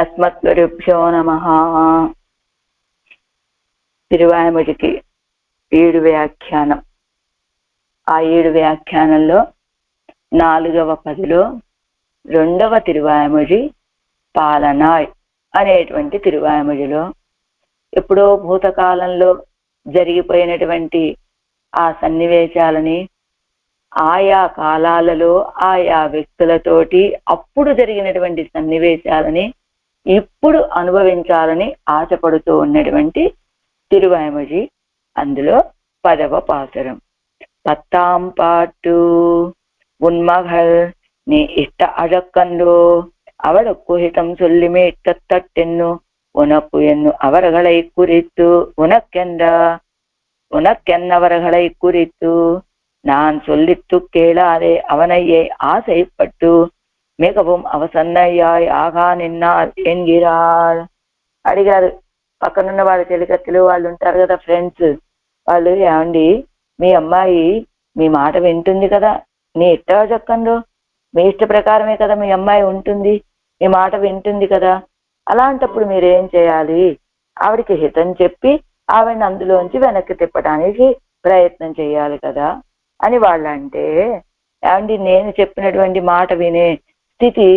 అస్మద్గురుభ్యో నమః. తిరువాయిమొழிకి 7 వ్యాఖ్యానం. ఆ 7 వ్యాఖ్యానంలో 4వ పదిలో 2వ తిరువాయిమొഴి పాలనాయ్ అనేటువంటి తిరువాయిమొழிలో ఎప్పుడో భూతకాలంలో జరిగిపోయినటువంటి ఆ సన్నివేశాలని, ఆయా కాలాలలో ఆయా వ్యక్తులతోటి అప్పుడు జరిగినటువంటి సన్నివేశాలని ఇప్పుడు అనుభవించాలని ఆశపడుతూ ఉన్నటువంటి తిరువాయిమొഴి. అందులో 10వ పాసురం. பத்தாம் பாட்டு உன்மகள் நீ இஷ்ட அழக்கன்றோ அவளுக்கு ஹிதம் சொல்லிமே இட்டத்தட்டென்னு உனக்கு என்னு அவர்களை குறித்து உனக்கென்னவர்களை குறித்து நான் சொல்லித்து கேளாதே அவனையே ஆசைப்பட்டு మిகவும் అవసన్నయ్యాయ్ ఆగా నిన్నాల్ ఎన్గిరాల్. అడిగారు పక్కనున్న వాళ్ళ చెలికత్తెలు వాళ్ళు ఉంటారు కదా, ఫ్రెండ్స్. వాళ్ళు, ఏమండి మీ అమ్మాయి మీ మాట వింటుంది కదా, నీ ఇష్ట చక్కంలో మీ ఇష్ట ప్రకారమే కదా మీ అమ్మాయి ఉంటుంది, మీ మాట వింటుంది కదా, అలాంటప్పుడు మీరేం చేయాలి? ఆవిడికి హితం చెప్పి ఆవిడని అందులోంచి వెనక్కి తిప్పడానికి ప్రయత్నం చేయాలి కదా అని వాళ్ళంటే, ఏమండి నేను చెప్పినటువంటి మాట వినే స్థితి,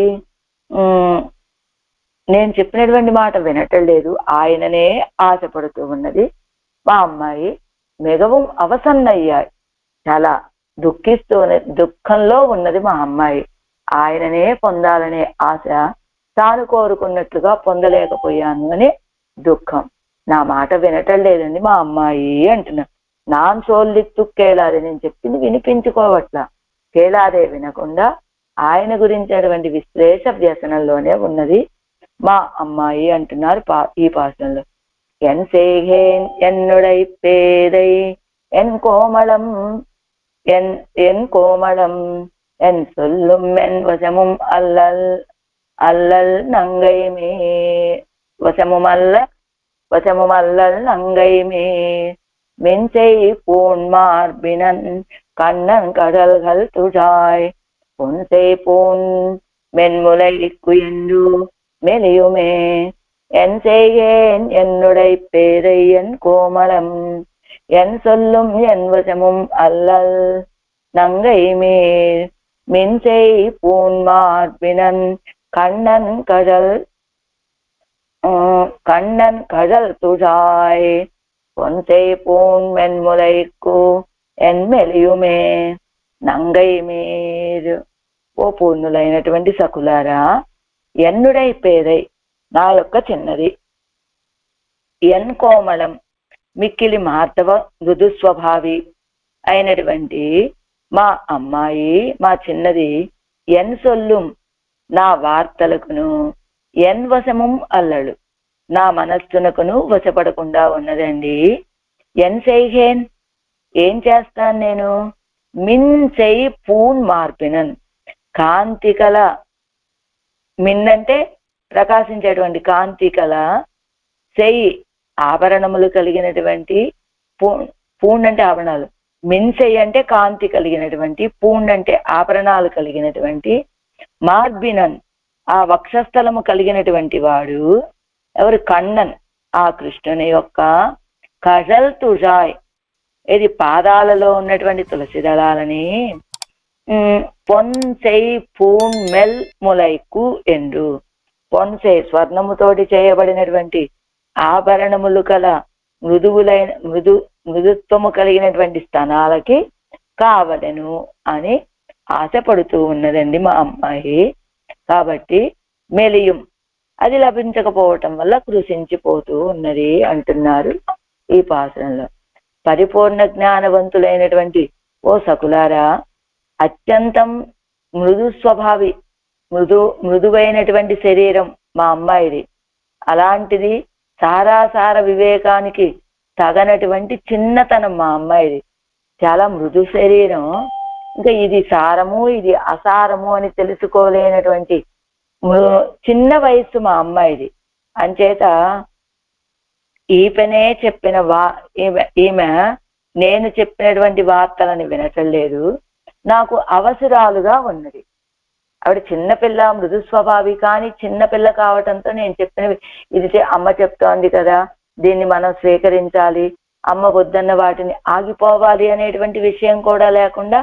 నేను చెప్పినటువంటి మాట వినటం లేదు, ఆయననే ఆశపడుతూ ఉన్నది మా అమ్మాయి. మిగవం అవసన్నయ్యాయి, చాలా దుఃఖంలో ఉన్నది మా అమ్మాయి. ఆయననే పొందాలనే ఆశ తాను కోరుకున్నట్లుగా పొందలేకపోయాను అని దుఃఖం. నా మాట వినటం లేదండి మా అమ్మాయి అంటున్నా. నాన్ సోల్లిత్తు కేళాదే, నేను చెప్పింది వినిపించుకోవట్లా, కేళాదే వినకుండా ఆయన గురించినటువంటి విశ్లేష వ్యసనంలోనే ఉన్నది మా అమ్మాయి అంటున్నారు ఈ పాఠంలో. ఎన్ సేహేన్ ఎన్నుడై పేదై ఎన్ కోమళం ఎన్ కోమళం ఎన్ సొల్லும் ఎన్ వశముం అల్లల్ అల్లల్ నంగైమే వశముమల్లల్ నంగైమే மென்சை பூன் மார்பினன் கண்ணன் கடல்கள் துழாய் பொன்சை பூன் மென்முலை குயன்று மெலியுமே என் செய்கேன் என்னுடை பேரை என் கோமளம் என் சொல்லும் என் வசமும் அல்லல் நங்கை மேல் மின்சை பூன் மார்பினன் கண்ணன் கடல் துழாய் பொன்சை பூன் மென்முலைக்கு ఎన్ మెలియుమే నంగై మీరు. ఓ పూర్ణులైనటువంటి సకులారా, ఎన్నుడై పేదై నా యొక్క చిన్నది, ఎన్ కోమళం మిక్కిలి మార్దవ మృదు స్వభావి అయినటువంటి మా అమ్మాయి, మా చిన్నది, ఎన్ సొల్లుం నా వార్తలకును, ఎన్ వశముం అల్లడు నా మనస్సునకును వశపడకుండా ఉన్నదండి. ఎన్ సైహేన్ ఏం చేస్తాను నేను? మిన్ చై పూన్ మార్పినన్ కాంతి కల, మిన్ అంటే ప్రకాశించేటువంటి కాంతి కల, చై ఆభరణములు కలిగినటువంటి, పూన్ అంటే ఆభరణాలు, మిన్సై అంటే కాంతి కలిగినటువంటి, పూన్ అంటే ఆభరణాలు కలిగినటువంటి, మార్బినన్ ఆ వక్షస్థలము కలిగినటువంటి వాడు ఎవరు? కണ്ണన్ ఆ కృష్ణుని యొక్క, కజల్ తుజాయ్ ఇది పాదాలలో ఉన్నటువంటి తులసి దళాలని, పొన్సై పూన్ మెల్ ములైకు ఎండు, పొన్సై స్వర్ణముతోటి చేయబడినటువంటి ఆభరణములు కల మృదుత్వము కలిగినటువంటి స్థనాలకి కావలెను అని ఆశపడుతూ ఉన్నదండి మా అమ్మాయి. కాబట్టి మెలియం అది లభించకపోవటం వల్ల కృషించిపోతూ ఉన్నది అంటున్నారు ఈ పాసనంలో. పరిపూర్ణ జ్ఞానవంతులైనటువంటి ఓ సకులారా, అత్యంతం మృదు స్వభావి, మృదువైనటువంటి శరీరం మా అమ్మాయిది. అలాంటిది సారాసార వివేకానికి తగనటువంటి చిన్నతనం మా అమ్మాయిది. చాలా మృదు శరీరం. ఇంకా ఇది సారము ఇది అసారము అని తెలుసుకోలేనటువంటి చిన్న వయస్సు మా అమ్మాయిది. అంచేత ఈమెనే చెప్పిన ఈమె నేను చెప్పినటువంటి వార్తలను వినటం లేదు, నాకు అవసరాలుగా ఉన్నది. ఆవిడ చిన్నపిల్ల, మృదు స్వభావి, కానీ చిన్నపిల్ల కావటంతో నేను చెప్పినవి ఇది అమ్మ చెప్తోంది కదా, దీన్ని మనం స్వీకరించాలి, అమ్మ వద్దన్న వాటిని ఆగిపోవాలి అనేటువంటి విషయం కూడా లేకుండా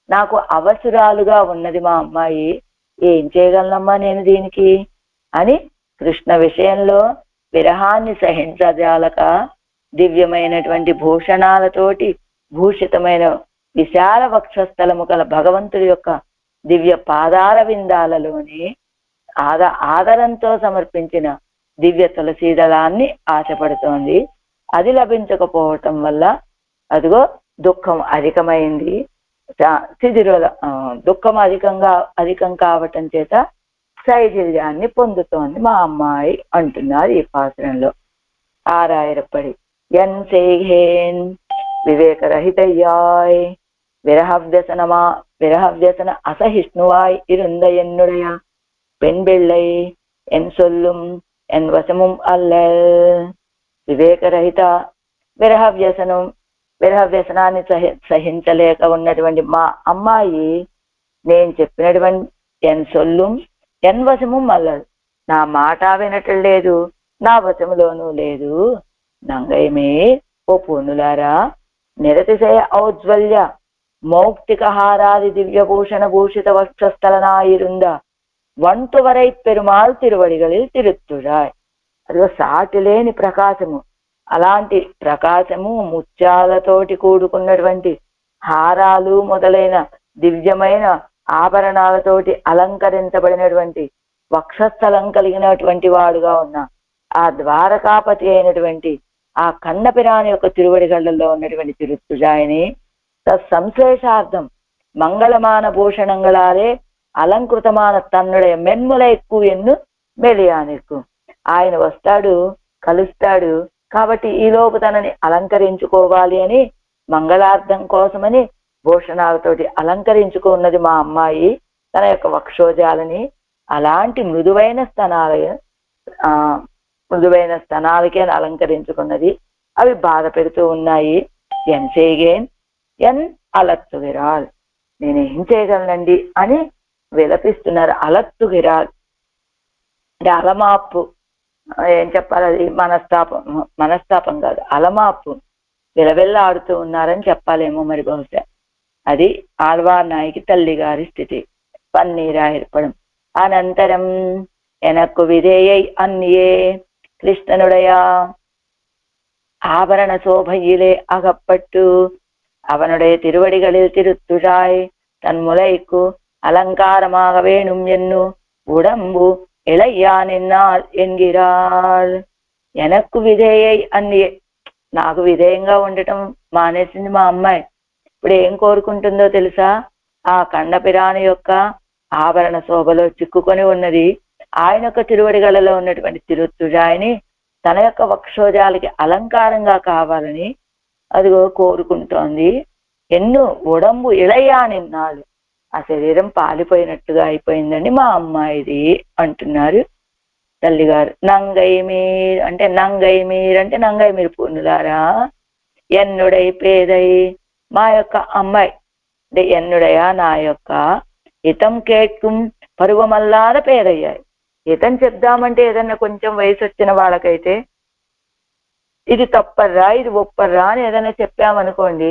నాకు అవసరాలుగా ఉన్నది మా అమ్మాయి, ఏం చేయగలనమ్మా నేను దీనికి అని కృష్ణ విషయంలో విరహాన్ని సహించజాలక దివ్యమైనటువంటి భూషణాలతోటి భూషితమైన విశాల వక్షస్థలము గల భగవంతుడి యొక్క దివ్య పాదార విందాలలోని ఆదరంతో సమర్పించిన దివ్య తులసీదళాన్ని ఆశపడుతోంది. అది లభించకపోవటం వల్ల అదిగో దుఃఖం అధికమైంది, దుఃఖం అధికం కావటం చేత శైథిల్యాన్ని పొందుతోంది మా అమ్మాయి అంటున్నారు ఈ పాత్రంలో. ఆరాయిరప్పడి ఎన్ செய்கேன் விவேகரஹிதையாய் விரஹவ்யசன அசகிஷ்ணுவாய் இருந்த என்னுடைய பெண் பிள்ளை என் சொல்லும் என் వశமும் அல்லல். వివేకరహిత విరహవ్యసనాన్ని సహించలేక ఉన్నటువంటి మా అమ్మాయి నేను చెప్పినటువంటి ఎన్ సొల్లుం ఎన్ వశముం అల్లల్, నా మాట వినటం లేదు, నా వశములోనూ లేదు. నంగయమే ఓ పూనులారా, నిరతిశయ ఔజ్వల్య மௌக்திகஹாராதி திவ்யபூஷண பூஷித வக்ஷஸ்தலனாயிருந்த వంటువరై పెరుమాళ్ తిరువడిகளில் తిరుత్తురాయ్. అదిగో సాటిలేని ప్రకాశము, అలాంటి ప్రకాశము ముత్యాలతోటి కూడుకున్నటువంటి హారాలు మొదలైన దివ్యమైన ఆభరణాలతోటి అలంకరించబడినటువంటి వక్షస్థలం కలిగినటువంటి వాడుగా ఉన్న ఆ ద్వారకాపతి అయినటువంటి ఆ కన్నపిరాని యొక్క తిరువడిగళ్లలో ఉన్నటువంటి తిరుత్తుజాయిని సంశ్లేషార్థం మంగళమాన భూషణంగళాలే అలంకృతమాన తన్నుடைய మెన్ముల ఎక్కువ ఎన్ను మెలియానెక్కు. ఆయన వస్తాడు, కలుస్తాడు, కాబట్టి ఈలోపు తనని అలంకరించుకోవాలి అని మంగళార్థం కోసమని భూషణాలతోటి అలంకరించుకున్నది మా అమ్మాయి తన యొక్క వక్షోజాలని. అలాంటి మృదువైన స్తనాలకే అలంకరించుకున్నది. అవి బాధ పెడుతూ ఉన్నాయి. ఎన్ చేయగేన్ ఎన్ అలత్తుగిరాల్, నేనేం చేయగలనండి అని విలపిస్తున్నారు. అలత్తుగిరాల్ అంటే అలమాపు, ఏం చెప్పాలి, అది మనస్తాపం కాదు, అలమాపు, విలవెల్లాడుతూ ఉన్నారని చెప్పాలేమో మరి బహుశా. అది ఆళ్వార్ నాయకి తల్లి గారి స్థితి. పన్నీరా ఏర్పడం. అనంతరం ఎనక్కు విధేయై అన్నియే కృష్ణనుడయ ஆபரண சோபையிலே அகப்பட்டு அவனுடைய திருவடிகளில் திருத்துழாய் தன் முலைக்கு அலங்காரமாக வேணும் என்னும் உடம்பு இளையான் என்னால் என்கிறாள். ఎనక్కు విధేయై అన్ని, నాకు విధేయంగా ఉండటం మానేసింది మా అమ్మాయి. ఇప్పుడు ఏం కోరుకుంటుందో తెలుసా? ఆ కన్నపిరాని యొక్క ఆభరణ శోభలో చిక్కుకొని ఉన్నది ఆయన యొక్క తిరువడిగలలో ఉన్నటువంటి తిరుత్తుజాయిని తన యొక్క వక్షోజాలకి అలంకారంగా కావాలని అదిగో కోరుకుంటోంది. ఎన్నో ఉడంబు ఇళయానిన్నాళ్ళు, ఆ శరీరం పాలిపోయినట్టుగా అయిపోయిందండి మా అమ్మాయిది అంటున్నారు తల్లిగారు. నంగై మీర్ అంటే నంగై మీరు పూర్ణులారా, ఎన్నుడై పేదై, మా యొక్క అమ్మాయి అంటే ఎన్నుడయా నా యొక్క హితం కేట్కుం పరువమల్లాద పేదయ్యాయి. హితం చెప్దామంటే ఏదన్నా కొంచెం వయసు వచ్చిన వాళ్ళకైతే ఇది తప్పర్రా ఇది ఒప్పర్రా అని ఏదైనా చెప్పామనుకోండి,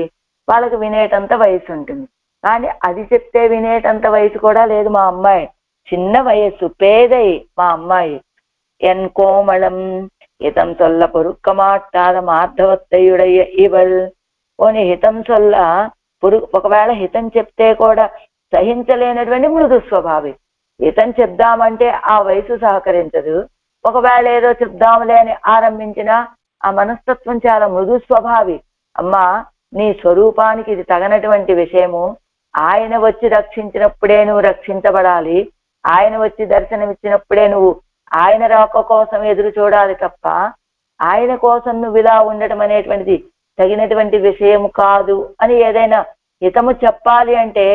వాళ్ళకి వినేటంత వయసు ఉంటుంది. కానీ అది చెప్తే వినేటంత వయసు కూడా లేదు మా అమ్మాయి. చిన్న వయస్సు, పేదై మా అమ్మాయి. ఎన్ కోమళం హితం సొల్ల పొరుక్క మాట్లాడ మార్ధవత్తయుడయ్య ఇవల్. పోనీ హితం సొల్ల ఒకవేళ హితం చెప్తే కూడా సహించలేనటువంటి మృదు స్వభావి. హితం చెప్దామంటే ఆ వయసు సహకరించదు. ఒకవేళ ఏదో చెప్దాములే అని ఆరంభించిన ఆ మనస్తత్వం చాలా మృదు స్వభావి. అమ్మా, నీ స్వరూపానికి ఇది తగనటువంటి విషయము. ఆయన వచ్చి రక్షించినప్పుడే నువ్వు రక్షించబడాలి, ఆయన వచ్చి దర్శనమిచ్చినప్పుడే నువ్వు ఆయన రాక కోసం ఎదురు చూడాలి తప్ప ఆయన కోసం నువ్వు ఇలా ఉండటం అనేటువంటిది తగినటువంటి విషయము కాదు అని ఏదైనా హితము చెప్పాలి అంటే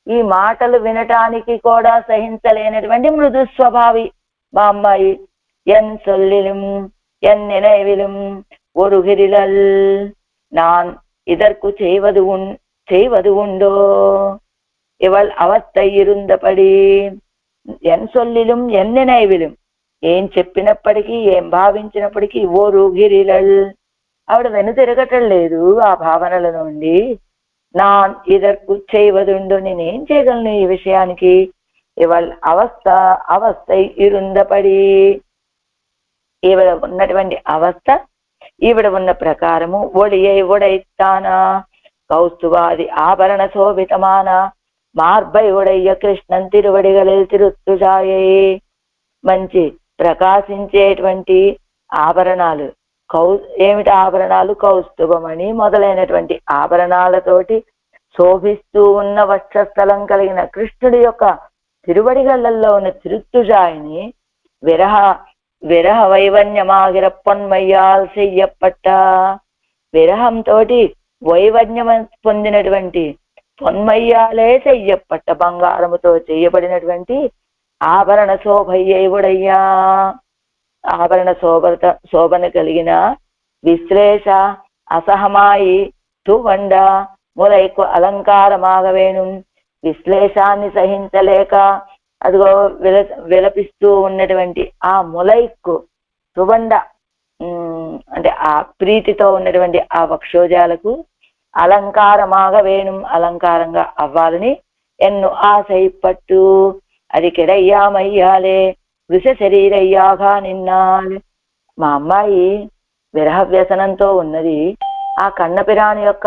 ఈ మాటలు వినటానికి కూడా సహించలేనటువంటి మృదు స్వభావి మా అమ్మాయి. ఎన్ సొల్లిலும் என் நினைவிலும் ஒரு கிரிலல் நான் இதற்கு செய்வது உண்டோ இவள் அவஸ்தை இருந்தபடி. ఎన్ సొల్లిலும் ఎన్ నిனைவிலும் ఏం చెప్పినప్పటికీ ఏం భావించినప్పటికీ ఓ రూగిరిలల్ ఆవిడ వెనుతిరగటం లేదు ఆ భావనల నుండి. నా ఇదర్కు చేయవదుండు, నేనేం చేయగలను ఈ విషయానికి. ఇవల్ అవస్థ అవస్థ ఇరుందపడి, ఈవిడ ఉన్నటువంటి అవస్థ ఈవిడ ఉన్న ప్రకారము ఒడియై ఒడైతానా కౌస్తువాది ఆభరణ శోభితమాన మార్బై ఉడయ్య కృష్ణన్ తిరువడిగలిల్ తిరుత్తుజాయే. మంచి ప్రకాశించేటువంటి ఆభరణాలు, ఏమిటి ఆభరణాలు, కౌస్తుభమణి మొదలైనటువంటి ఆభరణాలతోటి శోభిస్తూ ఉన్న వక్షస్థలం కలిగిన కృష్ణుడి యొక్క తిరువడిగళ్ళల్లో ఉన్న తిరుత్తుజాయిని విరహ వైవన్యమాగిర పొన్మయ్యాల్ చెయ్యప్పట్ట. విరహంతో వైవన్యం పొందినటువంటి పొన్మయ్యాలే చెయ్యప్పట్ట, బంగారముతో చేయబడినటువంటి ఆభరణ శోభయ్యుడయ్యా. ఆభరణ శోభన కలిగిన విశ్లేష అసహమాయి తువండ ములైకు అలంకారమాగవేణు. విశ్లేషాన్ని సహించలేక అదిగో విలపిస్తూ ఉన్నటువంటి ఆ ములైక్కు తువండ అంటే ఆ ప్రీతితో ఉన్నటువంటి ఆ వక్షోజాలకు అలంకారమాగవేణు, అలంకారంగా అవ్వాలని ఎన్ను ఆశైపట్టు. అది కిడయ్యామయ్యాలే వృష శరీరయ్యాగా నిన్నాల్. మా అమ్మాయి విరహ వ్యసనంతో ఉన్నది. ఆ కన్నపిరాని యొక్క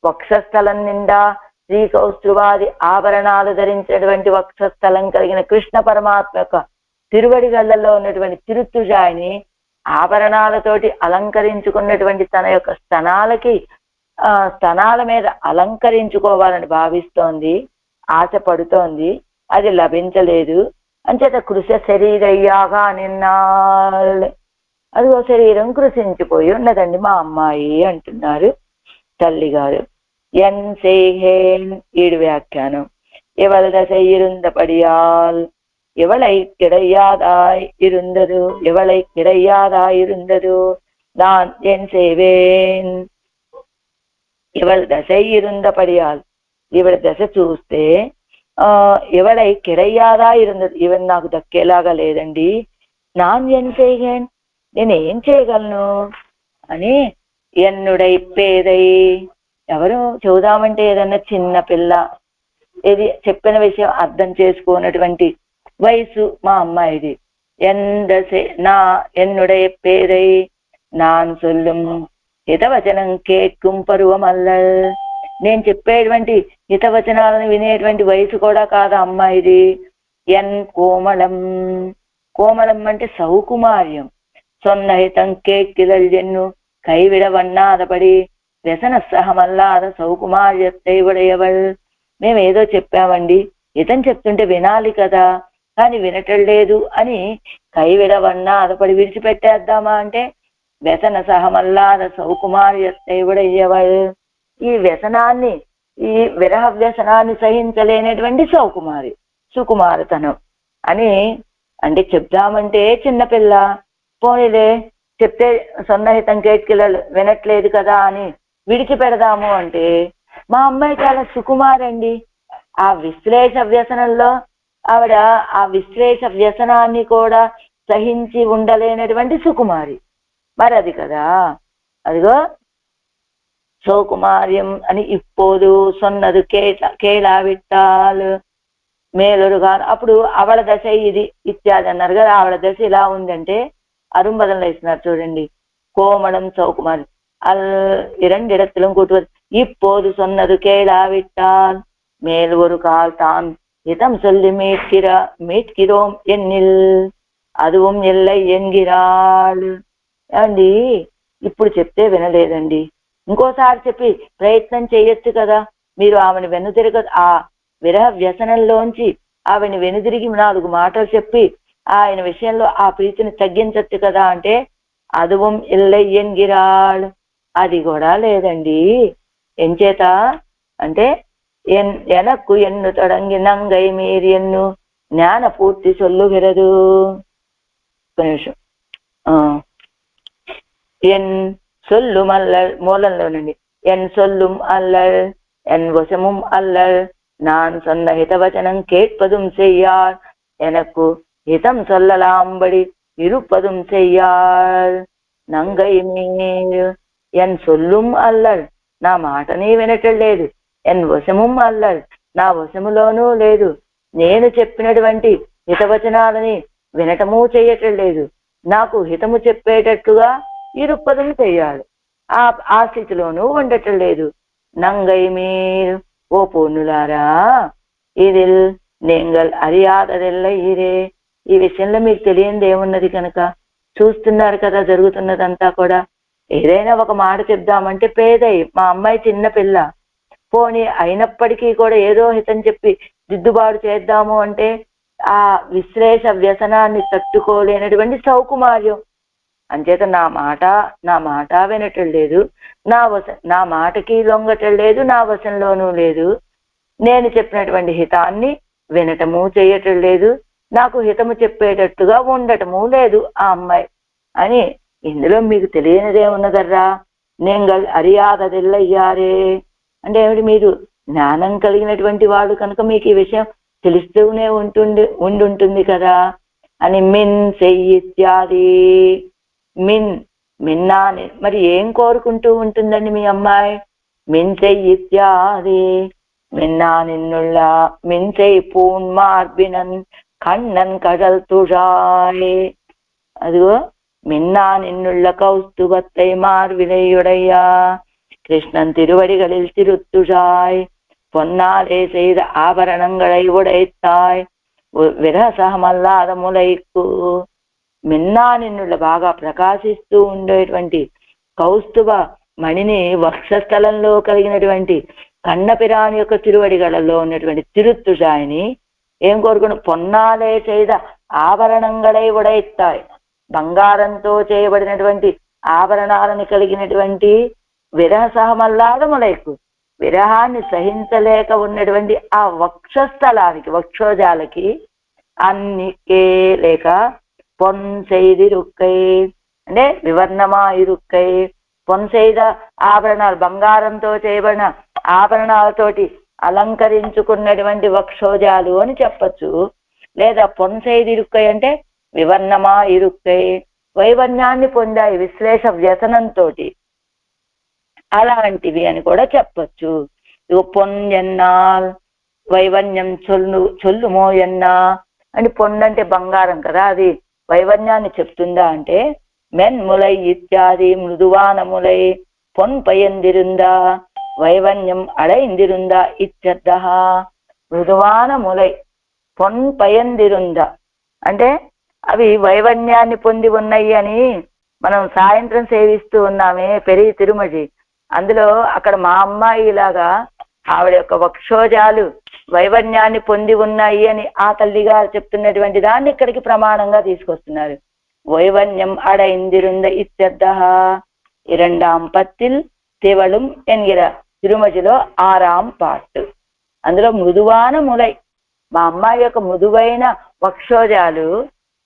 వక్షస్థలం నిండా శ్రీ కౌస్తువాది ఆభరణాలు ధరించినటువంటి వక్షస్థలం కలిగిన కృష్ణ పరమాత్మ యొక్క తిరువడిగళ్ళల్లో ఉన్నటువంటి తిరుత్తుజాయిని ఆభరణాలతోటి అలంకరించుకున్నటువంటి తన యొక్క స్తనాల మీద అలంకరించుకోవాలని భావిస్తోంది, ఆశపడుతోంది. అది లభించలేదు. అంచేత కృష శరీరయ్యాగా నిన్నాళ్ళు, అదిగో శరీరం కృషించిపోయి ఉన్నదండి మా అమ్మాయి అంటున్నారు తల్లిగారు. ఎన్ செய்கேன் ఈడు వ్యాఖ్యానం. ఇవళ దశ இருந்தபடியால் இவளை கிடையாதாய் இருந்தது, இவளை கிடையாதாய் இருந்தது நான் என் செய்வேன். ఇవళ దశ இருந்தபடியால், ఇవళ దశ చూస్తే ఇవళై కిడయ్యాదా இருந்தது, ఇవన్ నాకు దక్కేలాగా లేదండి. నాన్ ఎన్ చేయగేన్, నేనేం చేయగలను అని. ఎన్నుడై పేదై, ఎవరు చూద్దామంటే ఏదన్నా చిన్న పిల్ల, ఇది చెప్పిన విషయం అర్థం చేసుకున్నటువంటి వయసు మా అమ్మాయిది. ఎన్నుడై పేదై నాన్ సొల్లుం హితవచనం కేట్కుం పరువం అల్లల్. నేను చెప్పేటువంటి హితవచనాలను వినేటువంటి వయసు కూడా కాదు అమ్మాయిది. ఎన్ కోమళం, కోమళం అంటే సౌకుమార్యం. సొన్నహితం కేట్కిలల్ జన్ను కైవిడ వన్నాదపడి వ్యసన సహమల్లాద సౌకుమార్యత్తై ఉడయవల్. మేమేదో చెప్పామండి, ఇతను చెప్తుంటే వినాలి కదా, కానీ వినటం లేదు అని కైవిడ వన్నాదపడి విడిచిపెట్టేద్దామా అంటే వ్యసన సహమల్లాద సౌకుమార్యత్తై ఉడయవల్. ఈ వ్యసనాన్ని, ఈ విరహ వ్యసనాన్ని సహించలేనటువంటి సౌకుమారి, సుకుమారతనం అని అంటే చెప్దామంటే చిన్నపిల్ల, పోనీలే చెప్తే సొన్నహితం కేట్కిలలు వినట్లేదు కదా అని విడిచిపెడదాము అంటే మా అమ్మాయి చాలా సుకుమారండి. ఆ విశ్లేష వ్యసనంలో ఆవిడ ఆ విశ్లేష వ్యసనాన్ని కూడా సహించి ఉండలేనటువంటి సుకుమారి. మరి అది కదా, అదిగో సౌకుమార్యం అని ఇప్పోదు సొన్నదు కేళావిట్టాలు మేలురుగా. అప్పుడు అవళ దశ ఇది ఇత్యాది అన్నారు కదా. ఆవిడ దశ ఇలా ఉందంటే అరుంబదంలో ఇస్తున్నారు చూడండి. కోమళం సౌకుమారి இரண்டிடத்திலும் கூட்டுவது. இப்போது சொன்னது கேளாவிட்டால் மேல் ஒரு கால் தான் இதம் சொல்லி மீட்கிறோம் என்னில் அதுவும் ఎల్లై ఎన్గిరాళ్. అండి ఇప్పుడు చెప్తే వినలేదండి, ఇంకోసారి చెప్పి ప్రయత్నం చేయొచ్చు కదా. మీరు ఆమెను వెనుతిరగ ఆ విరహ వ్యసనంలోంచి ఆవిని వెనుదిరిగి 4 మాటలు చెప్పి ఆయన విషయంలో ఆ ప్రీతిని తగ్గించచ్చు కదా అంటే అదువం ఎల్లై ఎన్గిరాళ్, అది కూడా లేదండి. ఎంచేత అంటే ఎనక్కు ఎన్ను తొడంగి నంగై మీరు ఎన్ను జ్ఞాన పూర్తి సొల్లుగిరదు. నిమిషం. ఎన్ సొల్లుం అల్లల్ మూలంలోనండి. ఎన్ సొల్లుం అల్లల్ ఎన్ వశముం అల్లల్ நான் சொன்ன ஹிதவச்சனம் கேட்பதும் செய்யார் எனக்கு ஹிதம் சொல்லலாம்படி இருப்பதும் செய்யாள். నంగై మీరు ఎన్ సొల్లుం అల్లడ్, నా మాటని వినటం లేదు. ఎన్ వశముం అల్లడ్, నా వశములోనూ లేదు. నేను చెప్పినటువంటి హితవచనాలని వినటము చేయటం లేదు. నాకు హితము చెప్పేటట్టుగా ఇరుప్పదం చెయ్యాలి. ఆ స్థితిలోనూ ఉండటం లేదు. నంగై మీరు, ఓ పూర్ణులారా, ఇది నేంగల్ అరియాదదెల్ల ఇరే, ఈ విషయంలో మీకు తెలియంది ఏమున్నది కనుక చూస్తున్నారు కదా జరుగుతున్నదంతా కూడా. ఏదైనా ఒక మాట చెప్దామంటే పేదయి, మా అమ్మాయి చిన్న పిల్ల, పోనీ అయినప్పటికీ కూడా ఏదో హితం చెప్పి దిద్దుబాటు చేద్దాము అంటే ఆ విశ్లేష వ్యసనాన్ని తట్టుకోలేనటువంటి సౌకుమార్యం. అంచేత నా మాట వినటం లేదు, నా మాటకి లొంగటం లేదు, నా వశంలోనూ లేదు. నేను చెప్పినటువంటి హితాన్ని వినటము చేయటం లేదు, నాకు హితము చెప్పేటట్టుగా ఉండటము లేదు ఆ అమ్మాయి అని. ఇందులో మీకు తెలియనిదేమున్నదర్రా, నేంగల్ అరియాదదిల్లయ్యారే అంటే ఏమిటి, మీరు జ్ఞానం కలిగినటువంటి వాడు కనుక మీకు ఈ విషయం తెలుస్తూనే ఉండుంటుంది కదా అని. మిన్ చెయ్యి ఇత్యాది, మిన్నాని మరి ఏం కోరుకుంటూ ఉంటుందండి మీ అమ్మాయి? మిన్ చెయ్యి ఇత్యాది, మిన్నా నిన్నుళ్ళ మిన్ చెయ్యి పూన్ మార్బినన్ కண்ணన్ కడల్ తుజాయ్. అదిగో மின்னா நின்னுள்ள கௌஸ்துபத்தை மார்வினையுடையா கிருஷ்ணன் திருவடிகளில் திருத்துழாய், பொன்னாலே செய்த ఆభరణங்களை ఉడైతాయ్ విరసహమల్లాద ములైకు. మిన్నా నిన్నుళ్ళ బాగా ప్రకాశిస్తూ ఉండేటువంటి కౌస్తుభ మణిని వక్షస్థలంలో కలిగినటువంటి కన్నపిరాని యొక్క తిరువడిగలలో ఉన్నటువంటి తిరుత్తుజాయిని ఏం కోరుకుని, పొన్నాలే చేద ఆభరణంగళై ఉడైతాయ్, బంగారంతో చేయబడినటువంటి ఆభరణాలను కలిగినటువంటి విరహసహమల్లాదములైకు, విరహాన్ని సహించలేక ఉన్నటువంటి ఆ వక్షస్థలానికి వక్షోజాలకి అన్నికే లేక పొన్ செய்திருக்கை అంటే వివర్ణమా ఇరుక్కై, పొన్ செய்த ఆభరణాలు బంగారంతో చేయబడిన ఆభరణాలతోటి అలంకరించుకున్నటువంటి వక్షోజాలు అని చెప్పచ్చు. లేదా పొన్ செய்திருக்கை అంటే వివర్ణమా ఇరుక్కై, వైవర్ణ్యాన్ని పొందాయి విశ్లేష వ్యసనంతో, అలాంటివి అని కూడా చెప్పచ్చు. పొన్ ఎన్నాల్ వైవర్ణ్యం చొల్లుమో ఎన్నా అని, పొన్నంటే బంగారం కదా, అది వైవర్ణ్యాన్ని చెప్తుందా అంటే మెన్ములై ఇత్యాది మృదువానములై పొన్ పయందిరుందా వైవర్ణ్యం అడైందిరుందా ఇత్యర్థ. మృదువానములై పొన్ పయందిరుందా అంటే అవి వైవర్ణ్యాన్ని పొంది ఉన్నాయి అని మనం సాయంత్రం సేవిస్తూ ఉన్నామే పెరిగి తిరుమజి, అందులో అక్కడ మా అమ్మాయి ఇలాగా ఆవిడ యొక్క వక్షోజాలు వైవర్ణ్యాన్ని పొంది ఉన్నాయి అని ఆ తల్లిగారు చెప్తున్నటువంటి దాన్ని ఇక్కడికి ప్రమాణంగా తీసుకొస్తున్నారు. వైవర్ణ్యం అడైందిరుంద ఇత్యర్థ. ఇరండాం పత్తిల్ తివళం ఎన్గిర తిరుమజిలో 6వ పార్ట్. అందులో మృదువాన ములై, మా అమ్మాయి యొక్క మృదువైన వక్షోజాలు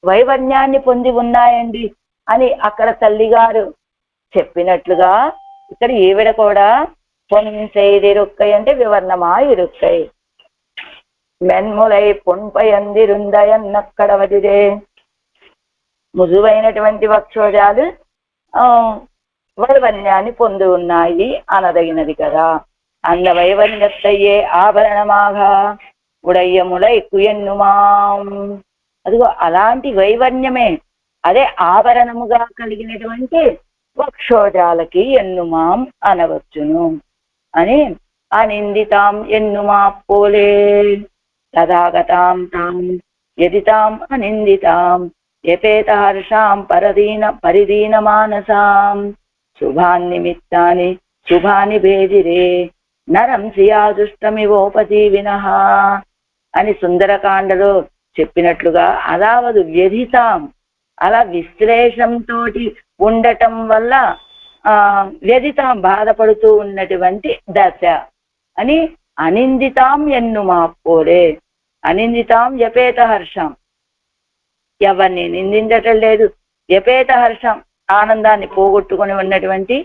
వైవర్ణ్యాన్ని పొంది ఉన్నాయండి అని అక్కడ తల్లిగారు చెప్పినట్లుగా ఇక్కడ ఈవిడ కూడా పొన్ செய்திருக்கை అంటే వివర్ణమా ఇరుక్కై, మెన్ములై పొన్పయందిరుందయన్నక్కడ వదిరే, మృదువైనటువంటి వక్షోజాలు వైవర్ణ్యాన్ని పొంది ఉన్నాయి అనదగినది కదా. అంద వైవర్ణ్యత్తయ్యే ఆభరణమాగా ఉడయ్య ములై కుయన్నుమాం. అదిగో అలాంటి వైవర్ణ్యమే, అదే ఆభరణముగా కలిగినటువంటి వక్షోజాలకి ఎన్నుమాం అనవచ్చును అని. అనిందితాం ఎన్నుమా పోలే తదాగతాం తాం యదితాం అనిందితాం యపేత హర్షాం పరిదీన మానసాం శుభాన్నిమిత్తాని శుభాని భేజిరే నరం సియాదుష్టమివోపజీవినః అని సుందరకాండలో చెప్పినట్లుగా అదావదు వ్యధితాం, అలా విశ్లేషంతో ఉండటం వల్ల వ్యధితాం బాధపడుతూ ఉన్నటువంటి దశ అని. అనిందితాం ఎన్నుమా పోలే, అనిందితాం యపేత హర్షం, ఎవరిని నిందించటం లేదు, యపేత హర్షం ఆనందాన్ని పోగొట్టుకుని ఉన్నటువంటి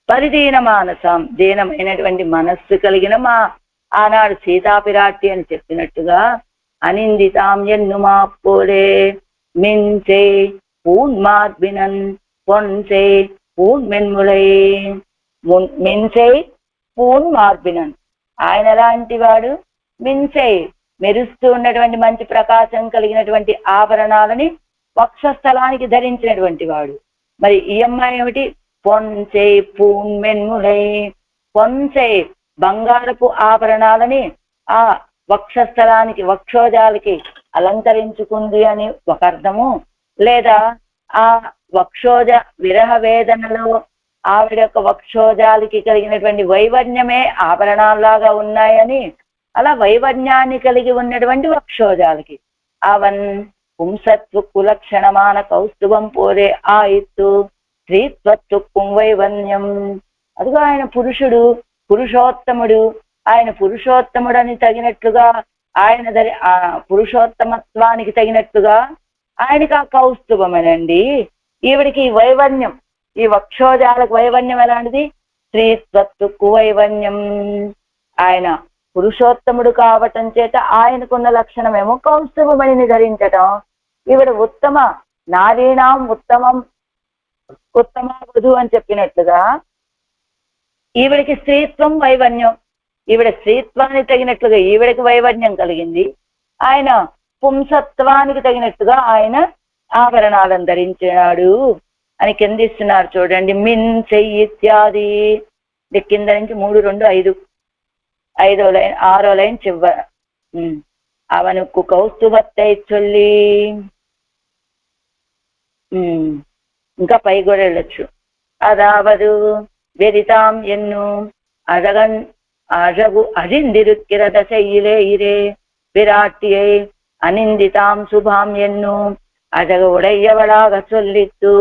పరిదీన మానసం దీనమైనటువంటి మనస్సు కలిగిన మా ఆనాడు సీతాపిరాట్టి అని చెప్పినట్టుగా அனிந்திதாம் என்னுமா போலே மின்சே பூன்மார்பினன் பொன்சே పూన్ మెన్ములై మిన్సై పూన్ మార్పినన్. ఆయన లాంటి వాడు మిన్సై మెరుస్తూ ఉన్నటువంటి మంచి ప్రకాశం కలిగినటువంటి ఆభరణాలని వక్షస్థలానికి ధరించినటువంటి వాడు. మరి ఈ అమ్మాయి ఏమిటి? పొన్సై పూన్ మెన్ములై. పొన్సై బంగారపు ఆభరణాలని ఆ వక్షస్థలానికి వక్షోజాలకి అలంకరించుకుంది అని ఒక అర్థము. లేదా ఆ వక్షోజ విరహ వేదనలో ఆవిడ యొక్క వక్షోజాలకి కలిగినటువంటి వైవర్ణ్యమే ఆభరణాల్లాగా ఉన్నాయని, అలా వైవర్ణ్యాన్ని కలిగి ఉన్నటువంటి వక్షోజాలకి అవన్ పుంసత్వ కులక్షణమాన కౌస్తుభం పోరే ఆయిత్తు స్త్రీత్వత్తుక్కుం వైవర్ణ్యం. అదిగో ఆయన పురుషుడు, పురుషోత్తముడు. ఆయన పురుషోత్తముడని తగినట్లుగా ఆయన పురుషోత్తమత్వానికి తగినట్టుగా ఆయనకి ఆ కౌస్తుభమేనండి. ఈవిడికి వైవర్ణ్యం, ఈ వక్షోజాలకు వైవర్ణ్యం ఎలాంటిది? స్త్రీత్వత్తుక్కు వైవర్ణ్యం. ఆయన పురుషోత్తముడు కావటం చేత ఆయనకున్న లక్షణమేమో కౌస్తుభమణిని ధరించటం. ఈవిడ ఉత్తమ నారీణాం ఉత్తమ వధు అని చెప్పినట్లుగా ఈవిడికి స్త్రీత్వం వైవర్ణ్యం. ఈవిడ స్త్రీత్వానికి తగినట్లుగా ఈవిడికి వైవర్ణ్యం కలిగింది. ఆయన పుంసత్వానికి తగినట్టుగా ఆయన ఆభరణాలను ధరించాడు అని కిందిస్తున్నారు చూడండి. మిన్ చెయ్యి ఇత్యాది కింద నుంచి 3, 2, 5 5వ లైన్ 6వ లైన్ చివర అవనుకు కౌస్తుభత్తై చొల్లి. ఇంకా పై కూడా వెళ్ళొచ్చు. అదావదు వెరితాం ఎన్ను అழகு அழிந்திருக்கிறத செய்யிலே இரே விராட்டியை அனிந்திதாம் சுபாம் ఎన్ను అజగ ఉడయ్యవలాగ చొల్లిత్తు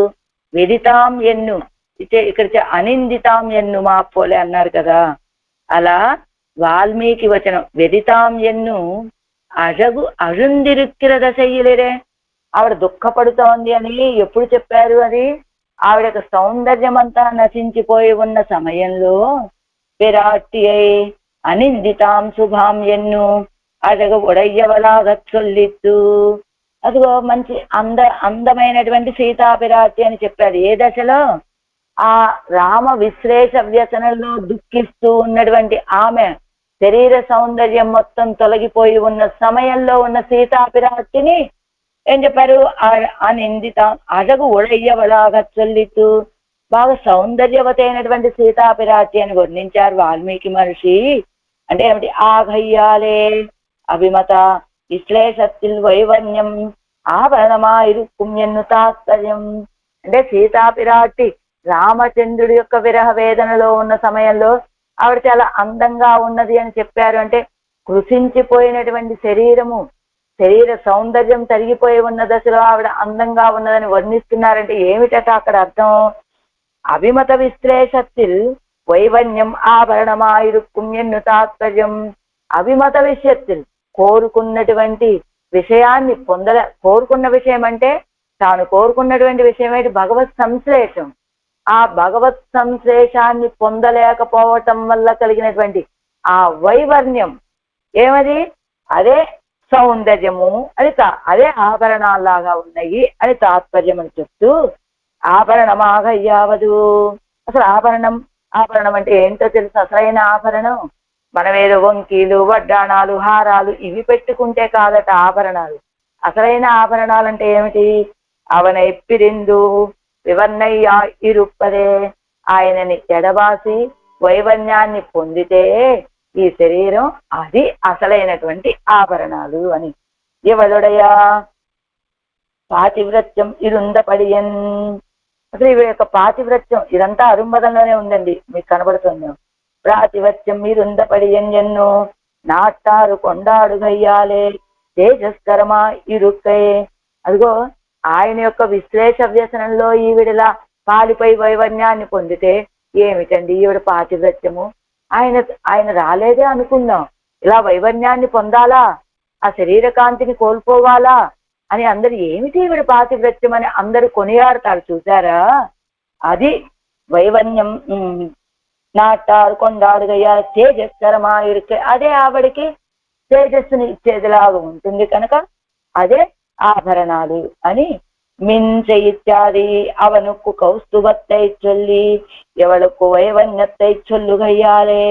విదితాం ఎన్ను. ఇక్కడ అనిందితాం ఎన్ను మా పోలే అన్నారు కదా, అలా వాల్మీకి వచనం వెదితాం ఎన్ను అజగు అరుందిరుక్కిరద చెయ్యలేరే. ఆవిడ దుఃఖపడుతోంది అని ఎప్పుడు చెప్పారు? అది ఆవిడ యొక్క సౌందర్యం అంతా నశించిపోయి ఉన్న సమయంలో విరాట్టి అయి అనిందితాం శుభాం ఎన్ను అజగ ఉడయ్యవలాగ చొల్లిత్తు. అదిగో మంచి అందమైనటువంటి సీతాపిరాటి అని చెప్పారు. ఏ దశలో? ఆ రామ విశ్లేష వ్యసనంలో దుఃఖిస్తూ ఉన్నటువంటి ఆమె శరీర సౌందర్యం మొత్తం తొలగిపోయి ఉన్న సమయంలో ఉన్న సీతాపిరాటిని ఏం చెప్పారు? అనిందిత అజగు ఉడయ్యవలాగా చొల్లితూ బాగా సౌందర్యవతి అయినటువంటి సీతాపిరాటి అని వర్ణించారు వాల్మీకి మహర్షి. అంటే ఏమిటి? ఆఘయ్యాలే అభిమత విశ్లేషத்தில் వైవర్ణ్యం ఆభరణమాయిరుక్కుం ఎన్ను తాత్పర్యం. అంటే సీతాపిరాటి రామచంద్రుడి యొక్క విరహ వేదనలో ఉన్న సమయంలో ఆవిడ చాలా అందంగా ఉన్నది అని చెప్పారు. అంటే కృషించిపోయినటువంటి శరీర సౌందర్యం తరిగిపోయి ఉన్న దశలో ఆవిడ అందంగా ఉన్నదని వర్ణిస్తున్నారంటే ఏమిటట అక్కడ అర్థం? అభిమత విశ్లేషத்தில் వైవర్ణ్యం ఆభరణమాయిరుక్కుం ఎన్ను తాత్పర్యం. అభిమత విషయத்தில் కోరుకున్నటువంటి విషయాన్ని కోరుకున్న విషయం అంటే తాను కోరుకున్నటువంటి విషయం ఏంటి? భగవత్ సంశ్లేషం. ఆ భగవత్ సంశ్లేషాన్ని పొందలేకపోవటం వల్ల కలిగినటువంటి ఆ వైవర్ణ్యం ఏమది? అదే సౌందర్యము. అదే ఆభరణాల్లాగా ఉన్నాయి అని తాత్పర్యం అని చెప్తూ ఆభరణమాగయ్యావదు. అసలు ఆభరణం అంటే ఏంటో తెలుసు? అసలైన ఆభరణం మనమేదో వంకీలు, వడ్డాణాలు, హారాలు ఇవి పెట్టుకుంటే కాదట ఆభరణాలు. అసలైన ఆభరణాలు అంటే ఏమిటి? అవన ఎప్పిరిందు వివర్ణయ్య ఇరుప్పదే. ఆయనని ఎడబాసి వైవర్ణ్యాన్ని పొందితే ఈ శరీరం అది అసలైనటువంటి ఆభరణాలు అని. ఎవలుడయా పాతివ్రత్యం ఇరుందపడియన్. అసలు ఇవి యొక్క పాతివ్రత్యం ఇదంతా అరుంబదంలోనే ఉందండి, మీకు కనబడుతుంది. ప్రాతివత్యం ఇరుందపడియన్ ఎన్ను నాటారు కొండాడు గయ్యాలే తేజస్కరమా ఇరుక్కై. అదిగో ఆయన యొక్క విశ్లేష వ్యసనంలో ఈవిడలా పాలిపై వైవర్ణ్యాన్ని పొందితే ఏమిటండి ఈవిడ పాతివ్రత్యము? ఆయన రాలేదే అనుకుందాం, ఇలా వైవర్ణ్యాన్ని పొందాలా, ఆ శరీర కాంతిని కోల్పోవాలా అని అందరు ఏమిటి ఈవిడ పాతివ్రత్యం అని అందరూ కొనియాడతారు. చూసారా? అది వైవర్ణ్యం. నాటారు కొండాడు గయ్యాలి తేజస్కరమా ఇరుక్కై. అదే ఆవిడికి తేజస్సుని ఇచ్చేదిలాగా ఉంటుంది కనుక అదే ఆభరణాలు అని. మించ ఇత్యాది అవనుకు కౌస్తుభత్తై చొల్లి ఎవలకు వైవన్యత్తై చొల్లుగయ్యాలే.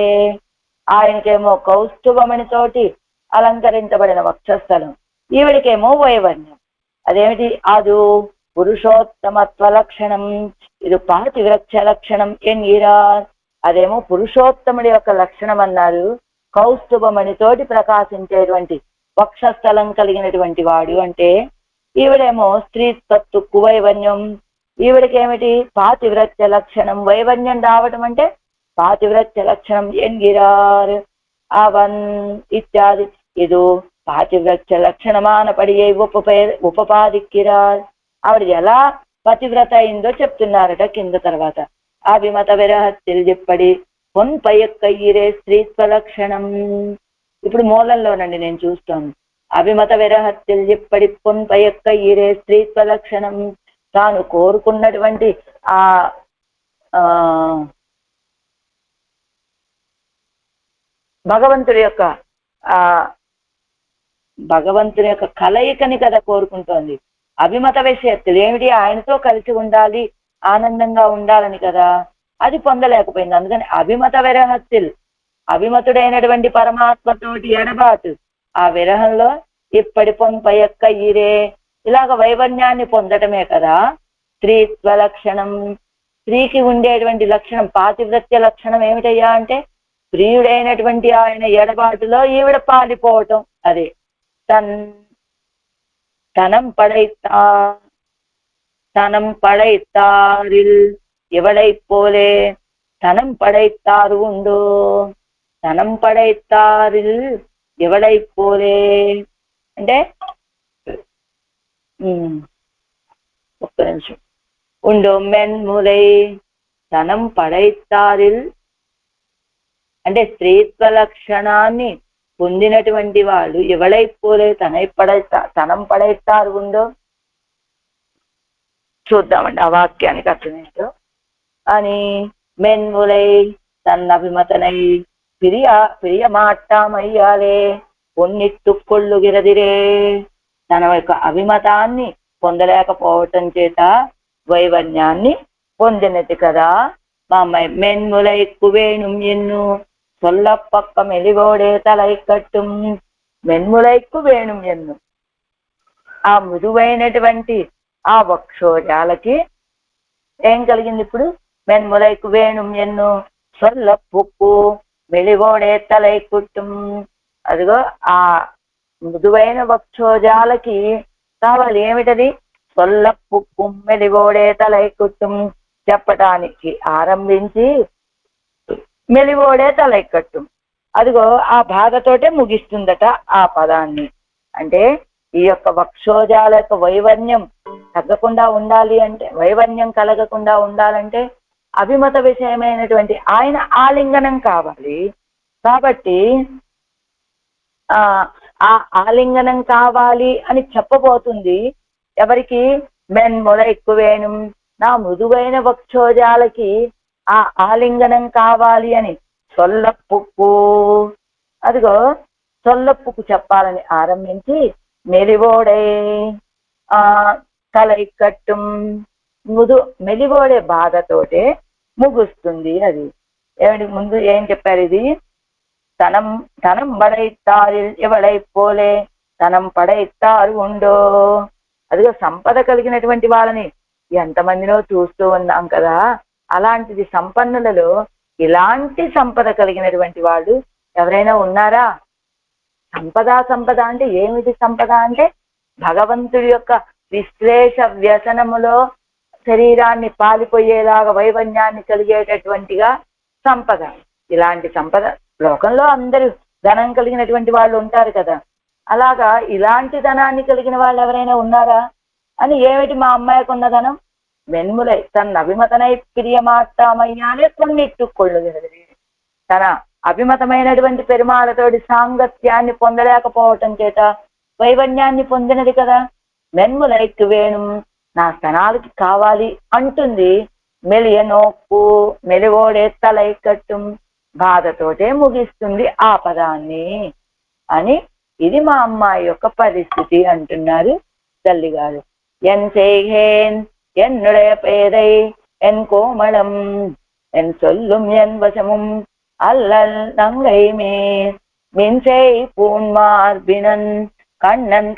ఆయనకేమో కౌస్తుభమని తోటి అలంకరించబడిన వక్షస్థలం, ఈవిడికేమో వైవన్యం. అదేమిటి? అదు పురుషోత్తమత్వ లక్షణం, ఇది పాతివ్రత్య లక్షణం ఎన్గిరార్. అదేమో పురుషోత్తముడి యొక్క లక్షణం అన్నారు. కౌస్తుభమణితోటి ప్రకాశించేటువంటి వక్షస్థలం కలిగినటువంటి వాడు అంటే ఈవిడేమో స్త్రీత్వత్తు వైవన్యం. ఈవిడికేమిటి? పాతివ్రత్య లక్షణం. వైవన్యం రావటం అంటే పాతివ్రత్య లక్షణం ఎన్గిరార్. అవన్ ఇత్యాది ఇది పాతివ్రత్య లక్షణమానపడియే ఉపపాదిక్కిరార్. ఆవిడ ఎలా పతివ్రత అయిందో చెప్తున్నారట కింద తర్వాత. అభిమత విరహత్తిల్ చెప్పడి పొన్పయక్కయ్యిరే స్త్రీత్వ లక్షణం. ఇప్పుడు మూలంలోనండి నేను చూస్తాను. అభిమత విరహత్తిల్ చెప్పడి పొన్పయక్కయ్యిరే స్త్రీత్వ లక్షణం. తాను కోరుకున్నటువంటి ఆ భగవంతుడి యొక్క కలయికని కదా కోరుకుంటోంది. అభిమత విషయత్తులు ఏమిటి? ఆయనతో కలిసి ఉండాలి, ఆనందంగా ఉండాలని కదా. అది పొందలేకపోయింది. అందుకని అభిమత విరహత్తిల్, అభిమతుడైనటువంటి పరమాత్మతోటి ఎడబాటు, ఆ విరహంలో ఇప్పటి పొంపయక్క ఈరే, ఇలాగ వైవన్యాన్ని పొందటమే కదా స్త్రీత్వ లక్షణం. స్త్రీకి ఉండేటువంటి లక్షణం, పాతివ్రత్య లక్షణం ఏమిటయ్యా అంటే ప్రియుడైనటువంటి ఆయన ఎడబాటులో ఈవిడ పాలిపోవటం. అదే தனம் படைத்தாரில் எவளை போலே தனம் படைத்தார் உண்டோ. తనం పడైతారిల్ ఎవడై పోలే అంటే ఒక్క నిమిషం ఉండో. మెన్ములై తనం పడైతారిల్ అంటే స్త్రీత్వ లక్షణాన్ని పొందినటువంటి వాళ్ళు ఎవడై పోలే తనం పడైతారు ఉందో. చూద్దామండి ఆ వాక్యానికి అర్థమేంటో అని. మెన్ములై తన్నభిమతనై ప్రియమాట్టామయ్యాలే పొన్నిట్టు కొళ్ళు గిరదిరే. తన యొక్క అభిమతాన్ని పొందలేకపోవటం చేత వైవన్యాన్ని పొందినది కదా మా అమ్మాయి. మెన్ములై కువేణుం ఎన్ను సొల్లపక్క మెలిగోడే తలై కట్టుం. మెన్ములైక్కు వేణుం ఎన్ను, ఆ మృదువైనటువంటి ఆ వక్షోజాలకి ఏం కలిగింది ఇప్పుడు? మెన్ములైకు వేణుం ఎన్ను సొల్లపుక్కు మెలిగోడే తలై కుట్టుం. అదిగో ఆ మృదువైన వక్షోజాలకి కావాలి ఏమిటది? సొల్లపుక్కు మెలిగోడే తలై కుట్టుం చెప్పటానికి ఆరంభించి మెలిగోడే తలైకట్టు. అదిగో ఆ బాధతోటే ముగిస్తుందట ఆ పదాన్ని. అంటే ఈ యొక్క వక్షోజాల యొక్క వైవన్యం తగ్గకుండా ఉండాలి అంటే, వైవన్యం కలగకుండా ఉండాలంటే అభిమత విషయమైనటువంటి ఆయన ఆలింగనం కావాలి. కాబట్టి ఆ ఆలింగనం కావాలి అని చెప్పబోతుంది ఎవరికి? మెన్ముల ఎక్కువేణు, నా మృదువైన వక్షోజాలకి ఆ ఆలింగనం కావాలి అని. సొల్లపుక్కు, అదిగో సొల్లపుక్కు చెప్పాలని ఆరంభించి మెలివోడే తలైకట్టు మెలివోడే బాధతోటే ముగుస్తుంది. అది ఏమిటి? ముందు ఏం చెప్పారు? ఇది తనం పడైతారు ఎవడై పోలే తనం పడైతారు ఉండో. అదిగో సంపద కలిగినటువంటి వాళ్ళని ఎంతమందినో చూస్తూ ఉన్నాం కదా. అలాంటిది సంపన్నులలో ఇలాంటి సంపద కలిగినటువంటి వాళ్ళు ఎవరైనా ఉన్నారా? సంపద అంటే ఏమిటి? సంపద అంటే భగవంతుడి యొక్క విశ్లేష వ్యసనములో శరీరాన్ని పాలిపోయేలాగా వైవన్యాన్ని కలిగేటటువంటిగా సంపద. ఇలాంటి సంపద లోకంలో అందరూ ధనం కలిగినటువంటి వాళ్ళు ఉంటారు కదా. అలాగా ఇలాంటి ధనాన్ని కలిగిన వాళ్ళు ఎవరైనా ఉన్నారా అని. ఏమిటి మా అమ్మాయికి ఉన్న ధనం? మెన్ములై తన అభిమతనై ప్రియమాట్టామయ్యాలే కొన్నిట్టుకొళ్ళు. తన అభిమతమైనటువంటి పెరుమాళతోటి సాంగత్యాన్ని పొందలేకపోవటం చేత వైవన్యాన్ని పొందినది కదా. మెన్ములైక్ వేణు, నా స్తనాలకి కావాలి అంటుంది. మెలియనోక్కు మెలివోడే తలైకట్టు, బాధతోటే ముగిస్తుంది ఆ పదాన్ని. అని ఇది మా అమ్మాయి యొక్క పరిస్థితి అంటున్నారు తల్లిగారు. ఎన్ செய்கேன் என்னுடைய பேதை என் கோமளம் என் சொல்லும் என் வசமும் அல்லல் நங்கை மேல் மின்செய் பூன்மார்பினன் கண்ணன்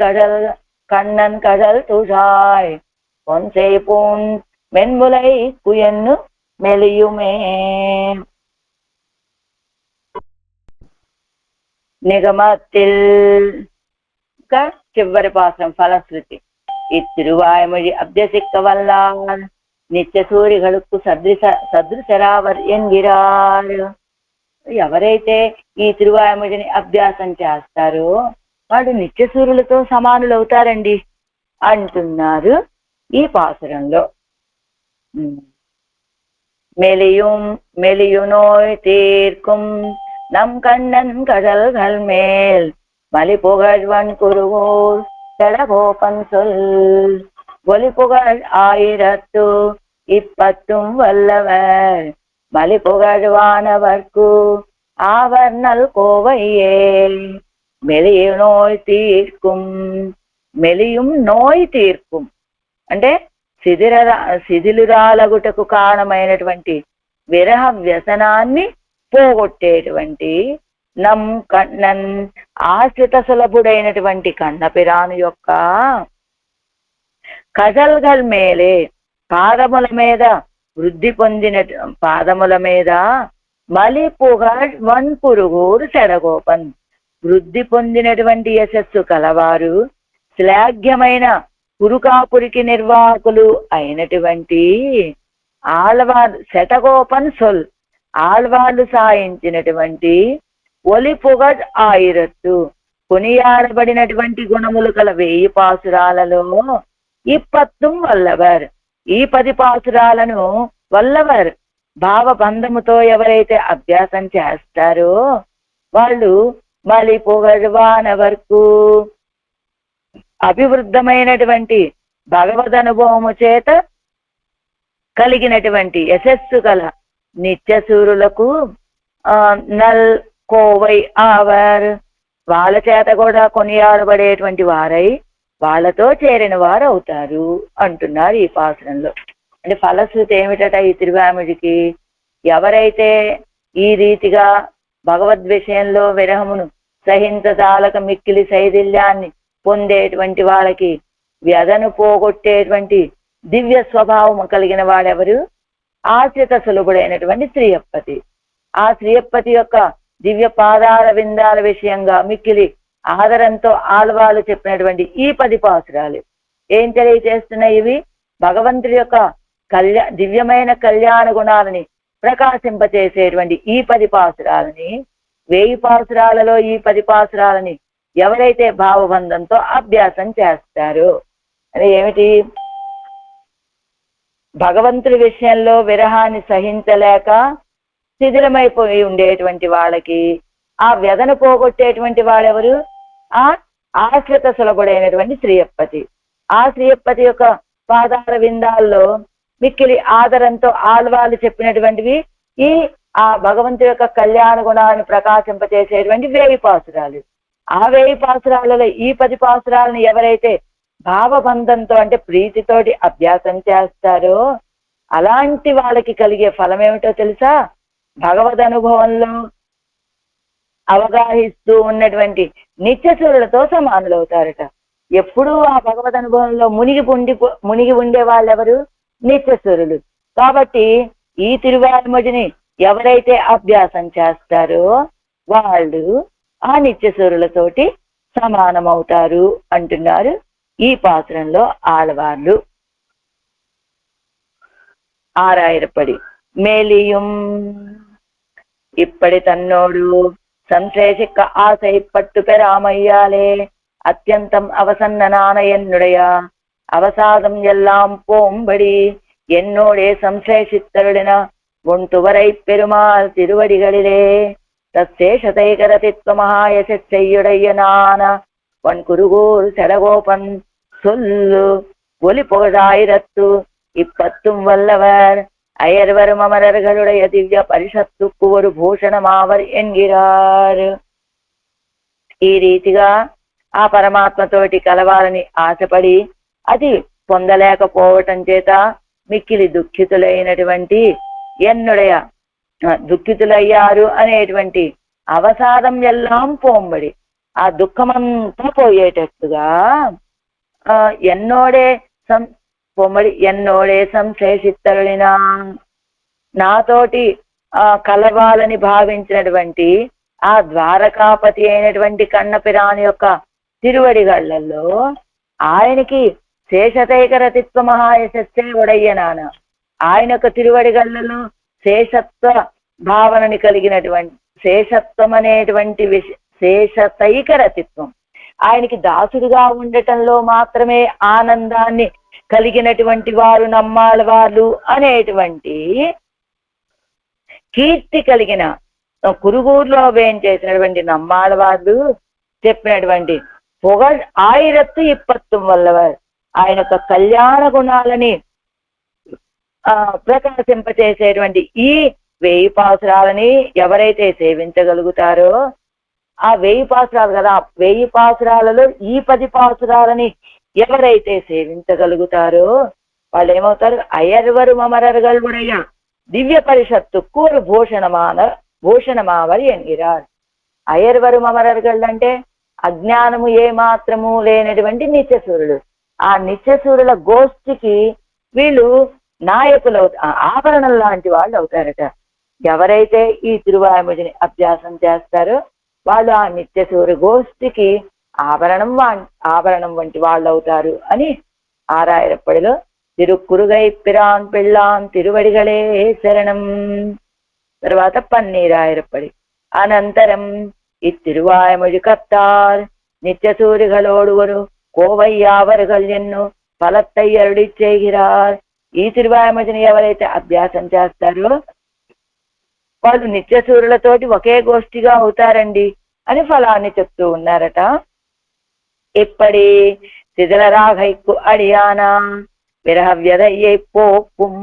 கடல் துழாய் பொன்செய் பூன் மென்முலை குயன்னு మెలియుమే. నిగమத்தில் చివరి పాసం ఫలశ్రుతి. இத்திருவாய்மொழி அபியசிக்க வல்லார் నిత్య సూరిகளுக்கு సదృశరావర్ ఎన్గిరార్. ఎవరైతే ఈ తిరువాయమొழிని అభ్యాసం చేస్తారో వాడు నిత్య సూర్యులతో సమానులు అవుతారండి అంటున్నారు ఈ పాసురంలో. மெலியுநோய் தீர்க்கும் நம் கண்ணன் கடல்கள் மேல் மலி புகழ்வன் குருகூர் செடகோபன் சொல் ஒலி புகழ் 1020 வல்லவர் மலி புகழ்வானவர்க்கு ஆவர்ணல் கோவையே. மெலியும் నోయ్ తీర్க்கும் అంటే శిథిలురాలగుటకు కారణమైనటువంటి విరహ వ్యసనాన్ని పోగొట్టేటువంటి కண்ணన్ ఆశ్రిత సులభుడైనటువంటి కన్నపిరాను యొక్క కజల్గల్ మేలే పాదముల మీద వృద్ధి పొందిన పాదముల మీద మలి పుగళ్ వన్ పురుగురు చెడగోపన్ వృద్ధి పొందినటువంటి యశస్సు కలవారు శ్లాఘ్యమైన పురుకాపురికి నిర్వాహకులు అయినటువంటి ఆళ్వారు శటగోపన్ సొల్ ఆళ్వార్లు సాయించినటువంటి ఒలి పొగడ్ 1000 కొనియాడబడినటువంటి గుణములు కల 1000 పాసురాలలో 20 వల్లవర్ ఈ 10 పాసురాలను వల్లవర్ భావబంధముతో ఎవరైతే అభ్యాసం చేస్తారో వాళ్ళు మలి పొగడ్వానవర్కు అభివృద్ధమైనటువంటి భగవద్ అనుభవము చేత కలిగినటువంటి యశస్సు కల నిత్య సూరులకు నల్ కోవై ఆవర్ వాళ్ళ చేత కూడా కొనియాడబడేటువంటి వారై వాళ్ళతో చేరిన వారు అవుతారు అంటున్నారు ఈ పాసురంలో. అంటే ఫలశ్రుతి ఏమిటట ఈ తిరువాముడికి? ఎవరైతే ఈ రీతిగా భగవద్ విషయంలో విరహమును సహించదాలక మిక్కిలి శైథిల్యాన్ని పొందేటువంటి వాళ్ళకి వ్యధను పోగొట్టేటువంటి దివ్య స్వభావము కలిగిన వాడెవరు? ఆశ్రిత సులభుడైనటువంటి శ్రీయప్పతి. ఆ శ్రీయప్పతి యొక్క దివ్య పాదాల విందాల విషయంగా మిక్కిలి ఆదరంతో ఆళ్వాలు చెప్పినటువంటి ఈ 10 పాసురాలు ఏం తెలియజేస్తున్నాయి? ఇవి భగవంతుడి యొక్క దివ్యమైన కళ్యాణ గుణాలని ప్రకాశింపచేసేటువంటి ఈ 10 పాసురాలని 1000 పాసురాలలో ఈ 10 పాసురాలని ఎవరైతే భావబంధంతో అభ్యాసం చేస్తారో అది ఏమిటి? భగవంతుడి విషయంలో విరహాన్ని సహించలేక శిథిలమైపోయి ఉండేటువంటి వాళ్ళకి ఆ వ్యధను పోగొట్టేటువంటి వాళ్ళెవరు? ఆ ఆశ్రిత సులభుడైనటువంటి శ్రీయప్పతి. ఆ శ్రీయప్పతి యొక్క పాదాల విందాల్లో మిక్కిలి ఆదరంతో ఆళ్వాళ్ళు చెప్పినటువంటివి ఈ ఆ భగవంతుడి యొక్క కళ్యాణ గుణాన్ని ప్రకాశింపచేసేటువంటి 1000 పాసురాలు. ఆ 1000 పాసురాలలో ఈ 10 పాసురాలను ఎవరైతే భావబంధంతో అంటే ప్రీతితోటి అభ్యాసం చేస్తారో అలాంటి వాళ్ళకి కలిగే ఫలం ఏమిటో తెలుసా? భగవద్ అనుభవంలో అవగాహిస్తూ ఉన్నటువంటి నిత్యసూరులతో సమానులవుతారట. ఎప్పుడూ ఆ భగవద్ అనుభవంలో మునిగి ఉండే వాళ్ళెవరు? నిత్యసూరులు. కాబట్టి ఈ తిరువాయుమొழிని ఎవరైతే అభ్యాసం చేస్తారో వాళ్ళు ఆ నిత్యసూరులతోటి సమానమవుతారు అంటున్నారు ఈ పాత్రంలో ఆళ్వార్లు. ஆறாயிரப்படி மேலியும் இப்படி தன்னோடு சம்சேஷிக்க ஆசைப்பட்டு பெறாமையாலே அத்தியந்தம் அவசன்னனான என்னுடைய அவசாதம் எல்லாம் போம்படி என்னோடே சம்சேஷித்தருளின ஒன்றுவரை பெருமாள் திருவடிகளிலே தசேஷதைகரதித்வ மகாயசையுடையனான ஒன் குருகூர் செடகோபன் சொல்லு ஒலி புகழாயிரத்து 20 வல்லவர் அயர்வரும் அமரர்களுடைய திவ்ய பரிஷத்துக்கு ஒரு பூஷணமாவர் என்கிறார். ఈ రీతిగా ఆ పరమాత్మతోటి కలవాలని ఆశపడి అది పొందలేకపోవటం చేత మిక్కిలి దుఃఖితులైనటువంటి ఎన్నుడయ దుఃఖితులయ్యారు అనేటువంటి అవసాదం ఎల్లాం పోంబడి ఆ దుఃఖమంతా పోయేటట్టుగా ఎన్నోడే పొమ్మడి ఎన్నోడే సంశేషిత్తరుడినా నాతోటి కలవాలని భావించినటువంటి ఆ ద్వారకాపతి అయినటువంటి కన్నపిరాని యొక్క తిరువడిగళ్లలో ఆయనకి శేషతైకరతిత్వ మహాయశస్సే ఉడయ్యనాన ఆయన యొక్క తిరువడిగళ్లలో శేషత్వ భావనని కలిగినటువంటి శేషత్వం అనేటువంటి శేషతైకరతిత్వం ఆయనకి దాసుడిగా ఉండటంలో మాత్రమే ఆనందాన్ని కలిగినటువంటి వారు నమ్మాళ్ళ వాళ్ళు అనేటువంటి కీర్తి కలిగిన కురుగూరులో వేయించేసినటువంటి నమ్మాళ్ళ వాళ్ళు చెప్పినటువంటి పొగ 1020 వల్లవారు ఆయన యొక్క కళ్యాణ గుణాలని ప్రకాశింపచేసేటువంటి ఈ 1000 పాసురాలని ఎవరైతే సేవించగలుగుతారో ఆ 1000 పాసురాలు కదా 1000 పాసురాలలో ఈ 10 పాసురాలని ఎవరైతే సేవించగలుగుతారో వాళ్ళు ఏమవుతారు అయర్వరు మమరర్గల్ ఉడయ్య దివ్య పరిషత్తు కూరు భూషణమావరి ఎన్గిరారు అయర్వరు మమరర్గల్ అంటే అజ్ఞానము ఏ మాత్రము లేనటువంటి నిత్యసూరులు ఆ నిత్యసూరుల గోష్ఠికి వీళ్ళు నాయకులు ఆభరణం లాంటి వాళ్ళు అవుతారట ఎవరైతే ఈ తిరువాయుమొజిని అభ్యాసం చేస్తారో వాళ్ళు ఆ నిత్యసూర్య గోష్ఠికి ఆభరణం వంటి వాళ్ళు అవుతారు అని ఆరాయరప్పడిలో తిరుక్కురుగై పిరాన్ పిళ్ళాన్ తిరువడిగలే శరణం. తర్వాత పన్నీరాయరప్పడి అనంతరం இத்திருவாய்மொழி கத்தார் நித்தியசூரிகளோடுவரு கோவையாவர்கள் ఎన్నో ఫలத்தை అరుడి చేయగిరార్. ఈ తిరువాయుమొజిని ఎవరైతే అభ్యాసం చేస్తారో వాళ్ళు నిత్యసూరులతోటి ఒకే గోష్ఠిగా అవుతారండి అని ఫలాన్ని చెప్తూ ఉన్నారట. ఇప్పటి శిథిలరాఘైకు అడియానా విరహ వ్యధయ్యై పోక్కుం.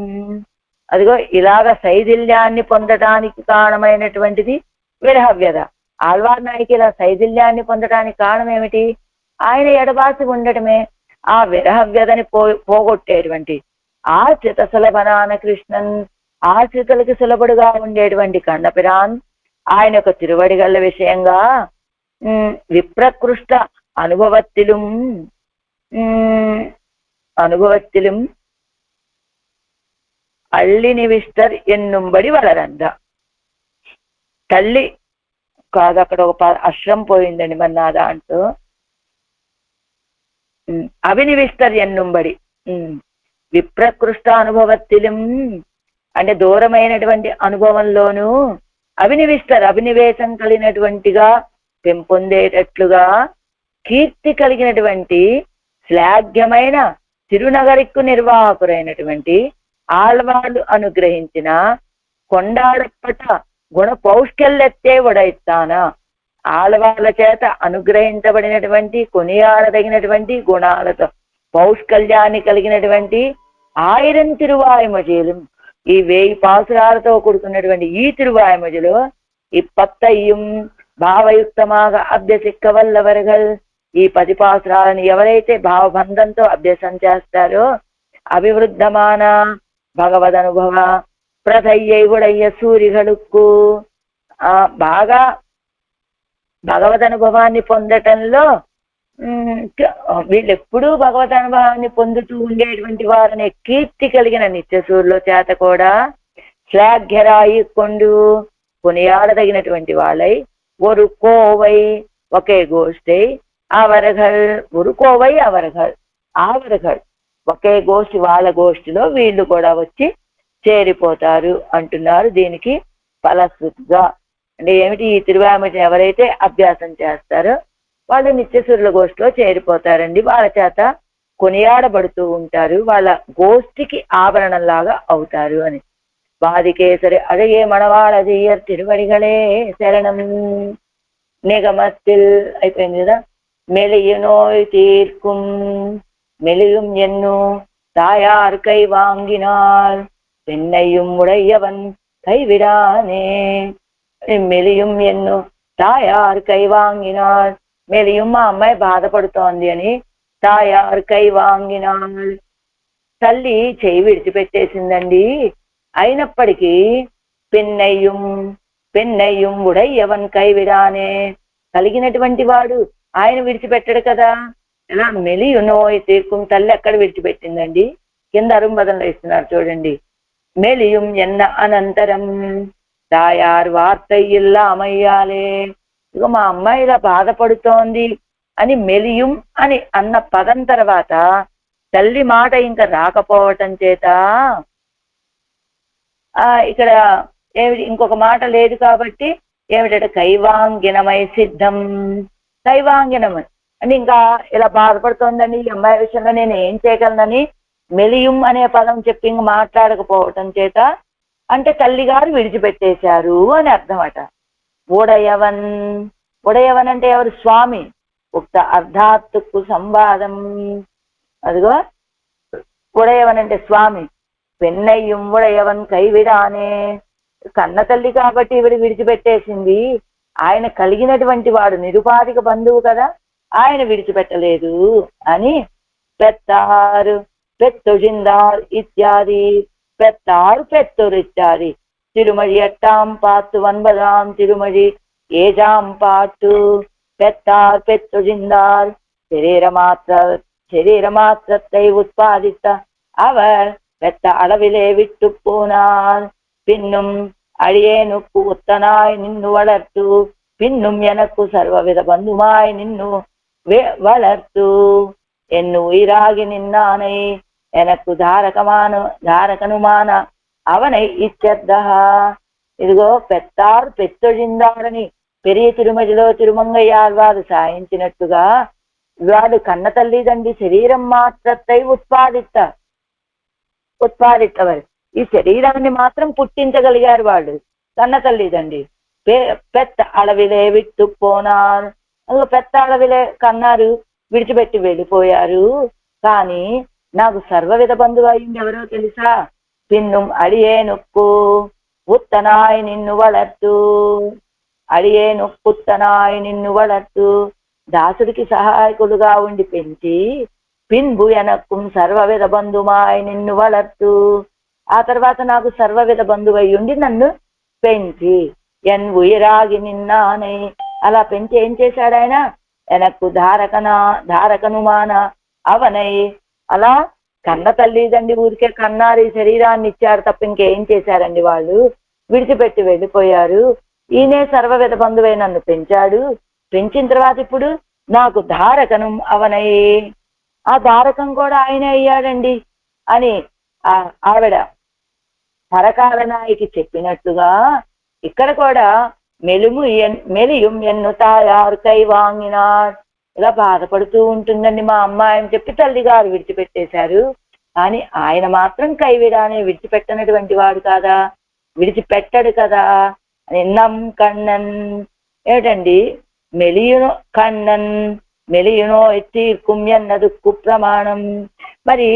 అదిగో ఇలాగ శైథిల్యాన్ని పొందటానికి కారణమైనటువంటిది విరహ వ్యధ. ఆళ్వార్ నాయకి ఇలా శైథిల్యాన్ని పొందటానికి కారణం ఏమిటి? ఆయన ఎడబాసి ఉండటమే. ఆ విరహ వ్యధని పోగొట్టేటువంటి ఆ చిత సులభనాన కృష్ణన్ ఆశ్రితులకి సులభుడుగా ఉండేటువంటి కన్నపిరాన్ ఆయన యొక్క తిరువడిగళ్ళ విషయంగా విప్రకృష్ట అనుభవత్తిലും అళ్ళినివిస్టర్ ఎన్నుంబడి వలరంద. తల్లి కాదు, అక్కడ ఒక అశ్రం పోయిందండి మరి నా దాంట్లో. అవినివిస్టర్ ఎన్నుంబడి విప్రకృష్ట అనుభవత్తిలం అంటే దూరమైనటువంటి అనుభవంలోనూ అభినివేశం కలిగినటువంటిగా పెంపొందేటట్లుగా కీర్తి కలిగినటువంటి శ్లాఘ్యమైన తిరునగరికు నిర్వాహకురైనటువంటి ఆళ్వాళ్ళు అనుగ్రహించిన కొండాడప్పట గుణ పౌష్కల్యత్తే ఉడైస్తానా. ఆళ్వాళ్ళ చేత అనుగ్రహించబడినటువంటి కొనియాడదగినటువంటి గుణాలతో పౌష్కల్యాన్ని కలిగినటువంటి 1000 తిరువాయుమొజిలు ఈ 1000 పాసురాలతో కూడుకున్నటువంటి ఈ తిరువాయుమొజిలో 20 భావయుక్తమాగా అభ్యసిక్క వల్లవరగల్. ఈ 10 పాసురాలను ఎవరైతే భావబంధంతో అభ్యాసం చేస్తారో అభివృద్ధమాన భగవదనుభవ ప్రథయ్యై ఉడయ్య సూరిగలుక్కు బాగా భగవదనుభవాన్ని పొందటంలో వీళ్ళెప్పుడూ భగవదనుభవాన్ని పొందుతూ ఉండేటువంటి వారనే కీర్తి కలిగిన నిత్యసూరుల చేత కూడా శ్లాఘ్యరాయి కొండు కొనియాడదగినటువంటి వాళ్ళై ஒரு கோவை ఒకే గోష్ఠి అవరగల్ ஒரு కోవై ఆవరగల్ ఒకే గోష్ఠి వాళ్ళ గోష్ఠిలో వీళ్ళు కూడా వచ్చి చేరిపోతారు అంటున్నారు. దీనికి ఫలశ్రుతిగా అంటే ఏమిటి? ఈ తిరువాయుమొజిని ఎవరైతే అభ్యాసం చేస్తారో వాళ్ళు నిత్యసూరుల గోష్ఠిలో చేరిపోతారండి. వాళ్ళ చేత కొనియాడబడుతూ ఉంటారు, వాళ్ళ గోష్ఠికి ఆభరణంలాగా అవుతారు అని. பாதிகேசரி அழகிய மணவாளதியர் திருவடிகளே శరణం. நிகமத்தில் అయిపోయింది కదా. మెలియు నోయ్ తీర్కుం మెలిயும் ఎన్ను தாயார் கை வாங்கினார் பெண்ணையும் உடையவன் கைவிடானே. மெலியும் என்னு தாயார் கை வாங்கினார் మెలియం మా అమ్మాయి బాధపడుతోంది అని తాయారు కైవాంగినాள். తల్లి చేయి విడిచిపెట్టేసిందండి. అయినప్పటికీ పెన్నయ్యం పెన్నయ్యం ఉడయ్యవన్ కైవిడానే, కలిగినటువంటి వాడు ఆయన విడిచిపెట్టడు కదా. ఎలా మెలియునోయ్ తీర్కుం, తల్లి ఎక్కడ విడిచిపెట్టిందండి? కింద అరుంబదంలో ఇస్తున్నారు చూడండి. మెలియం ఎన్న అనంతరం తాయారు వార్త ఇల్లా అమయ్యాలే. ఇక మా అమ్మాయి ఇలా బాధపడుతోంది అని మెలియం అని అన్న పదం తర్వాత తల్లి మాట ఇంకా రాకపోవటం చేత ఇక్కడ ఏమిటి, ఇంకొక మాట లేదు కాబట్టి ఏమిటంటే కైవాంగినమై సిద్ధం. కైవాంగినం అని ఇంకా ఇలా బాధపడుతోందని ఈ అమ్మాయి విషయంలో నేను ఏం చేయగలనని మెలియం అనే పదం చెప్పి ఇంక మాట్లాడకపోవటం చేత అంటే తల్లిగారు విడిచిపెట్టేశారు అని అర్థమట. ఉడయవన్, ఉడయవన్ అంటే ఎవరు? స్వామి. ఉక్త అర్ధాత్తుకు సంవాదం. అదిగో ఉడయవన్ అంటే స్వామి. పెన్నయ్యం ఉడయవన్ కైవిడానే, కన్న తల్లి కాబట్టి ఈవిడ విడిచిపెట్టేసింది. ఆయన కలిగినటువంటి వాడు నిరుపాధిక బంధువు కదా, ఆయన విడిచిపెట్టలేదు అని పెత్తారు పెత్తొజిందార్ ఇత్యాది. పెత్తారు పెత్తొరు ఇత్యాది. తిరుమడి ఎట్టాం పాత్తు వన్బదాం తిరుమడి ఏజాం పాట్టు. పెత్తార్ పెత్తొజిందార్ శరీరమాత్రத்தை உட்பாதித்த அவர் பெத்த அளவிலே விட்டு போனார். பின்னும் அழியேனுக்கு உத்தனாய் நின்னு வளர்த்து, பின்னும் எனக்கு சர்வவித பந்துமாய் நின்னு வளர்த்து, ఎన్ను ఉయిరాగి నిన్నానై ఎనకు ధారకనుమాన అవనై ఇత్యర్థ. ఇదిగో పెత్తారు పెత్తొజిందారని పెరియ తిరుమతిలో తిరుమంగయ్యాళ్వారు సాయించినట్టుగా వాడు కన్న తల్లిదండి శరీరం మాత్రத்தை ఉత్పాదిత్తవరు, ఈ శరీరాన్ని మాత్రం పుట్టించగలిగారు వాళ్ళు కన్న తల్లిదండి. పెత్త అడవిలే విట్టు పోనారు, పెద్ద అడవిలే కన్నారు, విడిచిపెట్టి వెళ్ళిపోయారు. కానీ నాకు సర్వవిధ బంధువు అయింది ఎవరో తెలుసా? పిన్నుం అడియే నొక్కు ఉత్తనాయ్ నిన్ను వళర్తు. అడియే నొక్కుత్తనాయ్ నిన్ను వళర్తు, దాసుడికి సహాయకులుగా ఉండి పెంచి, పిన్బు ఎనక్కుం సర్వవిధ బంధుమాయ్ నిన్ను వళర్తు, ఆ తర్వాత నాకు సర్వవిధ బంధువై ఉండి నన్ను పెంచి, ఎన్ ఉయిరాగి నిన్నానై, అలా పెంచి ఏం చేశాడు ఆయన? ఎనక్కు ధారకనుమాన అవనై, అలా కన్న తల్లిదండి ఊరికే కన్నారు, ఈ శరీరాన్ని ఇచ్చారు తప్ప ఇంకేం చేశారండి వాళ్ళు? విడిచిపెట్టి వెళ్ళిపోయారు. ఈయనే సర్వవిధ బంధువై నన్ను పెంచాడు, పెంచిన తర్వాత ఇప్పుడు నాకు ధారకను అవనై, ఆ ధారకం కూడా ఆయనే అయ్యాడండి అని ఆవిడ పరకాల నాయకి చెప్పినట్టుగా ఇక్కడ కూడా మెలియం ఎన్ను తాయారు కైవాంగినాడ్. ఇలా బాధపడుతూ ఉంటుందండి మా అమ్మాయి అని చెప్పి తల్లిగారు విడిచిపెట్టేశారు. కానీ ఆయన మాత్రం కైవిడానే, విడిచిపెట్టనటువంటి వాడు కాదా, విడిచిపెట్టడు కదా. నిన్నం కన్నన్ ఏమిటండి? మెలియునో కన్నన్ మెలియునో ఎత్తీర్కుం ఎన్నదు కుప్రమాణం. మరి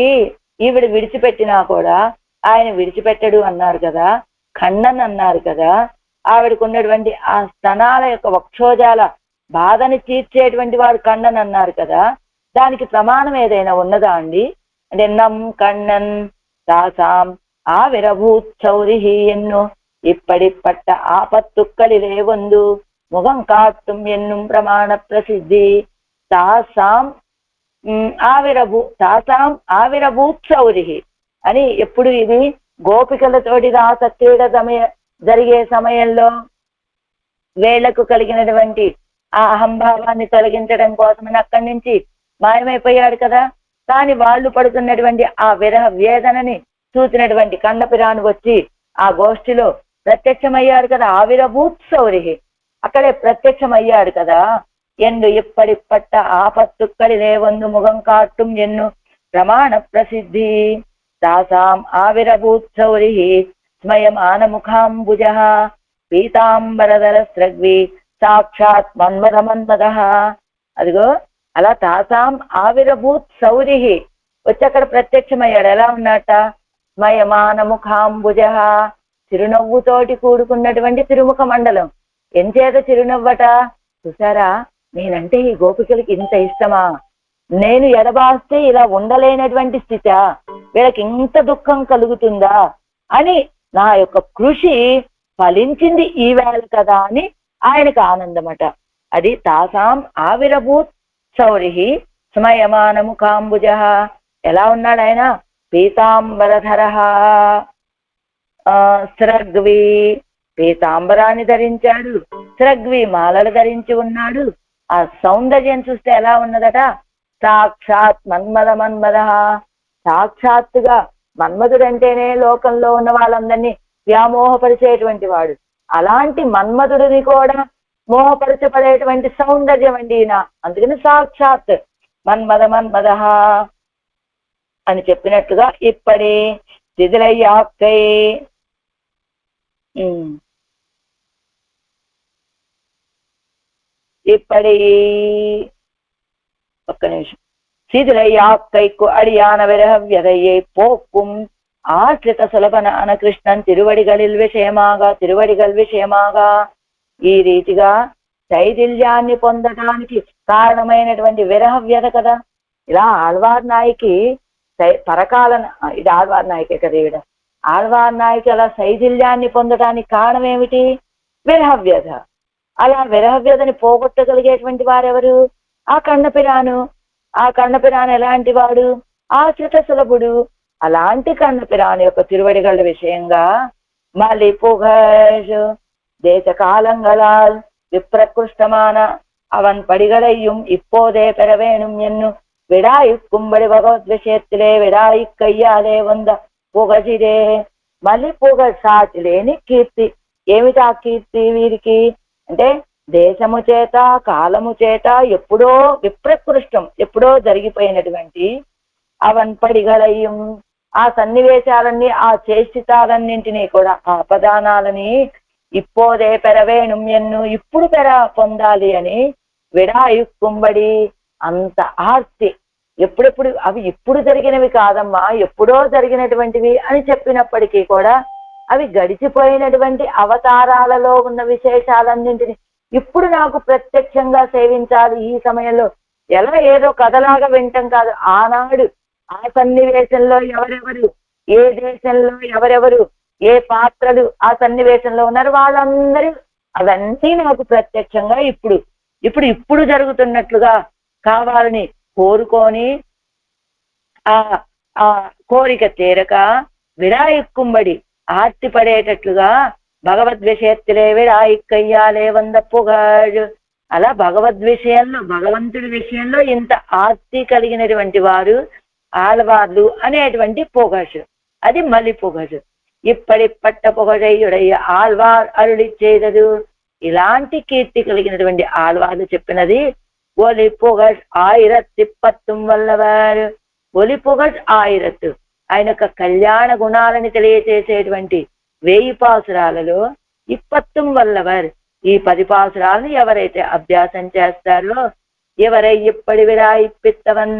ఈవిడ విడిచిపెట్టినా కూడా ఆయన విడిచిపెట్టడు అన్నారు కదా, ఖండన్ అన్నారు కదా. ఆవిడకు ఉన్నటువంటి ఆ స్తనాల యొక్క వక్షోజాల బాధని తీర్చేటువంటి వాడు ఖండన్ అన్నారు కదా, దానికి ప్రమాణం ఏదైనా ఉన్నదా అండి? అంటే నం కண்ணన్ దాసాం ఆవిరభూత్ చౌరిహి ఎన్ను ఇప్పటిప్పట్ట ఆపత్తుక్కలిలే వందు ముఖం కాట్టుం ఎన్నుం ప్రమాణ ప్రసిద్ధి. తాసాం ఆవిరభూత్ చౌరిహి అని ఎప్పుడు ఇది గోపికలతోటి రాస క్రీడ జరిగే సమయంలో వేళ్లకు కలిగినటువంటి ఆ అహంభావాన్ని తొలగించడం కోసమని అక్కడి నుంచి మాయమైపోయాడు కదా. కానీ వాళ్ళు పడుతున్నటువంటి ఆ విరహ వేదనని చూసినటువంటి కండపిరాను వచ్చి ఆ గోష్ఠిలో ప్రత్యక్షమయ్యాడు కదా. ఆవిరభూత్ సౌరిహి అక్కడే ప్రత్యక్షమయ్యాడు కదా. ఎన్ను ఇప్పటిప్పట్ట ఆపత్తుక్కలిలే వందు ముఖం కాట్టుం ఎన్ను ప్రమాణ ప్రసిద్ధి. తాసాం ఆవిరభూత్ సౌరిహి స్మయమానముఖాంబుజ పీతాంబరధర స్రగ్వి సాక్షాత్ మన్మథ. అదిగో అలా తాసాం ఆవిరభూత్ సౌరిహి వచ్చి అక్కడ ప్రత్యక్షమయ్యాడు. ఎలా ఉన్నట? స్మయమానముఖాంబుజ, చిరునవ్వుతోటి కూడుకున్నటువంటి తిరుముఖ మండలం. ఎంచేత చిరునవ్వట? చూసారా? నేనంటే ఈ గోపికలకి ఇంత ఇష్టమా, నేను ఎడబాస్తే ఇలా ఉండలేనటువంటి స్థితి, వీళ్ళకి ఇంత దుఃఖం కలుగుతుందా అని నా యొక్క కృషి ఫలించింది ఈవేళ కదా అని ఆయనకు ఆనందమట. అది తాసాం ఆవిరభూత్ సౌరిహి స్మయమానము కాంబుజ. ఎలా ఉన్నాడు ఆయన? పీతాంబరధర స్రగ్వి, పీతాంబరాన్ని ధరించాడు, స్రగ్వి మాలలు ధరించి ఉన్నాడు. ఆ సౌందర్యం చూస్తే ఎలా ఉన్నదట? సాక్షాత్ మన్మద మన్మద, సాక్షాత్తుగా మన్మధుడంటేనే లోకంలో ఉన్న వాళ్ళందరినీ వ్యామోహపరిచేటువంటి వాడు. అలాంటి మన్మధుడిని కూడా మోహపరచబడేటువంటి సౌందర్యం అండి ఈయన. అందుకని సాక్షాత్ మన్మద మన్మద అని చెప్పినట్టుగా ఇప్పటి శిథిలయ్యాక్కై இப்படி ఒక్క నిమిషం. శిథిలయ్యాక్కైకు అడియాన విరహ వ్యதையை போக்கும் ஆசிரித சுலபனான కృష్ణన్ తిరువడిగలిల్ విషయమాగా, తిరువడిగల్ విషయమాగా. ఈ రీతిగా చైతన్యాన్ని పొందడానికి కారణమైనటువంటి విరహ వ్యధ కదా. ఇలా ఆళ్వార్ నాయకి పరకాల, ఇది ఆళ్వార్ నాయకే కదా ఈవిడ. ఆళ్వార్ నాయకి అలా శైథిల్యాన్ని పొందడానికి కారణం ఏమిటి? విరహ వ్యధ. అలా విరహ వ్యధని పోగొట్టగలిగేటువంటి వారెవరు? ఆ కన్నపిరాను. ఆ కన్నపిరాను ఎలాంటి వాడు? ఆశ్రిత సులభుడు. అలాంటి కన్నపిరాను యొక్క తిరువడిగల విషయంగా మళ్ళీ புகழ் தேச காலங்களால் விப்ரகிருஷ்டமான அவன் படிகளையும் இப்போதே பெற வேணும் என்னும் விடாய்க்கும்படி பகவத் விஷயத்திலே విడాయి కయ్యాలే వంద పొగజిరే. మళ్ళీ పొగ సాటి లేని కీర్తి. ఏమిటా కీర్తి వీరికి అంటే? దేశము చేత కాలము చేత ఎప్పుడో విప్రకృష్టం, ఎప్పుడో జరిగిపోయినటువంటి అవన్ పడిగలయ్యం, ఆ సన్నివేశాలన్నీ, ఆ చేష్టితాలన్నింటినీ కూడా, ఆ పదానాలని ఇప్పోదే పెరవేణుం ఎన్ను, ఇప్పుడు పొందాలి అని విడాయుక్కుంబడి, అంత ఆర్తి. ఎప్పుడెప్పుడు అవి ఇప్పుడు జరిగినవి కాదమ్మా, ఎప్పుడో జరిగినటువంటివి అని చెప్పినప్పటికీ కూడా అవి గడిచిపోయినటువంటి అవతారాలలో ఉన్న విశేషాలన్నింటినీ ఇప్పుడు నాకు ప్రత్యక్షంగా సేవించాలి ఈ సమయంలో. ఎలా ఏదో కథలాగా వింటాం కాదు. ఆనాడు ఆ సన్నివేశంలో ఎవరెవరు, ఏ దేశంలో ఎవరెవరు, ఏ పాత్రలు ఆ సన్నివేశంలో ఉన్నారు, వాళ్ళందరూ అవన్నీ నాకు ప్రత్యక్షంగా ఇప్పుడు ఇప్పుడు ఇప్పుడు జరుగుతున్నట్లుగా కావాలని కోరుకొని ఆ ఆ కోరిక తీరక విడాయిక్కుమ్మడి ఆర్తి పడేటట్లుగా భగవద్విషయత్తిలే విడాయిక్కయ్యాలే వంద పొగళ్. అలా భగవద్విషయంలో, భగవంతుడి విషయంలో ఇంత ఆర్తి కలిగినటువంటి వారు ఆళ్వార్లు అనేటువంటి పొగష్. అది మలి పొగష్. ఇప్పటి పట్ట పొగడయ్యుడయ్య ఆళ్వార్ అరుళి చేదదు. ఇలాంటి కీర్తి కలిగినటువంటి ఆళ్వార్లు చెప్పినది ఒలి పొగష్ ఆయిరత్తి పత్తుం వల్లవారు. ఒలి పొగష్ ఆయిరత్తు, ఆయన యొక్క కళ్యాణ గుణాలని తెలియచేసేటువంటి 1000 పాసురాలలో ఇప్పత్తుం వల్లవర్, ఈ 10 పాసురాలను ఎవరైతే అభ్యాసం చేస్తారో, ఎవరై ఇప్పటి విడాయిప్పిత్తవన్,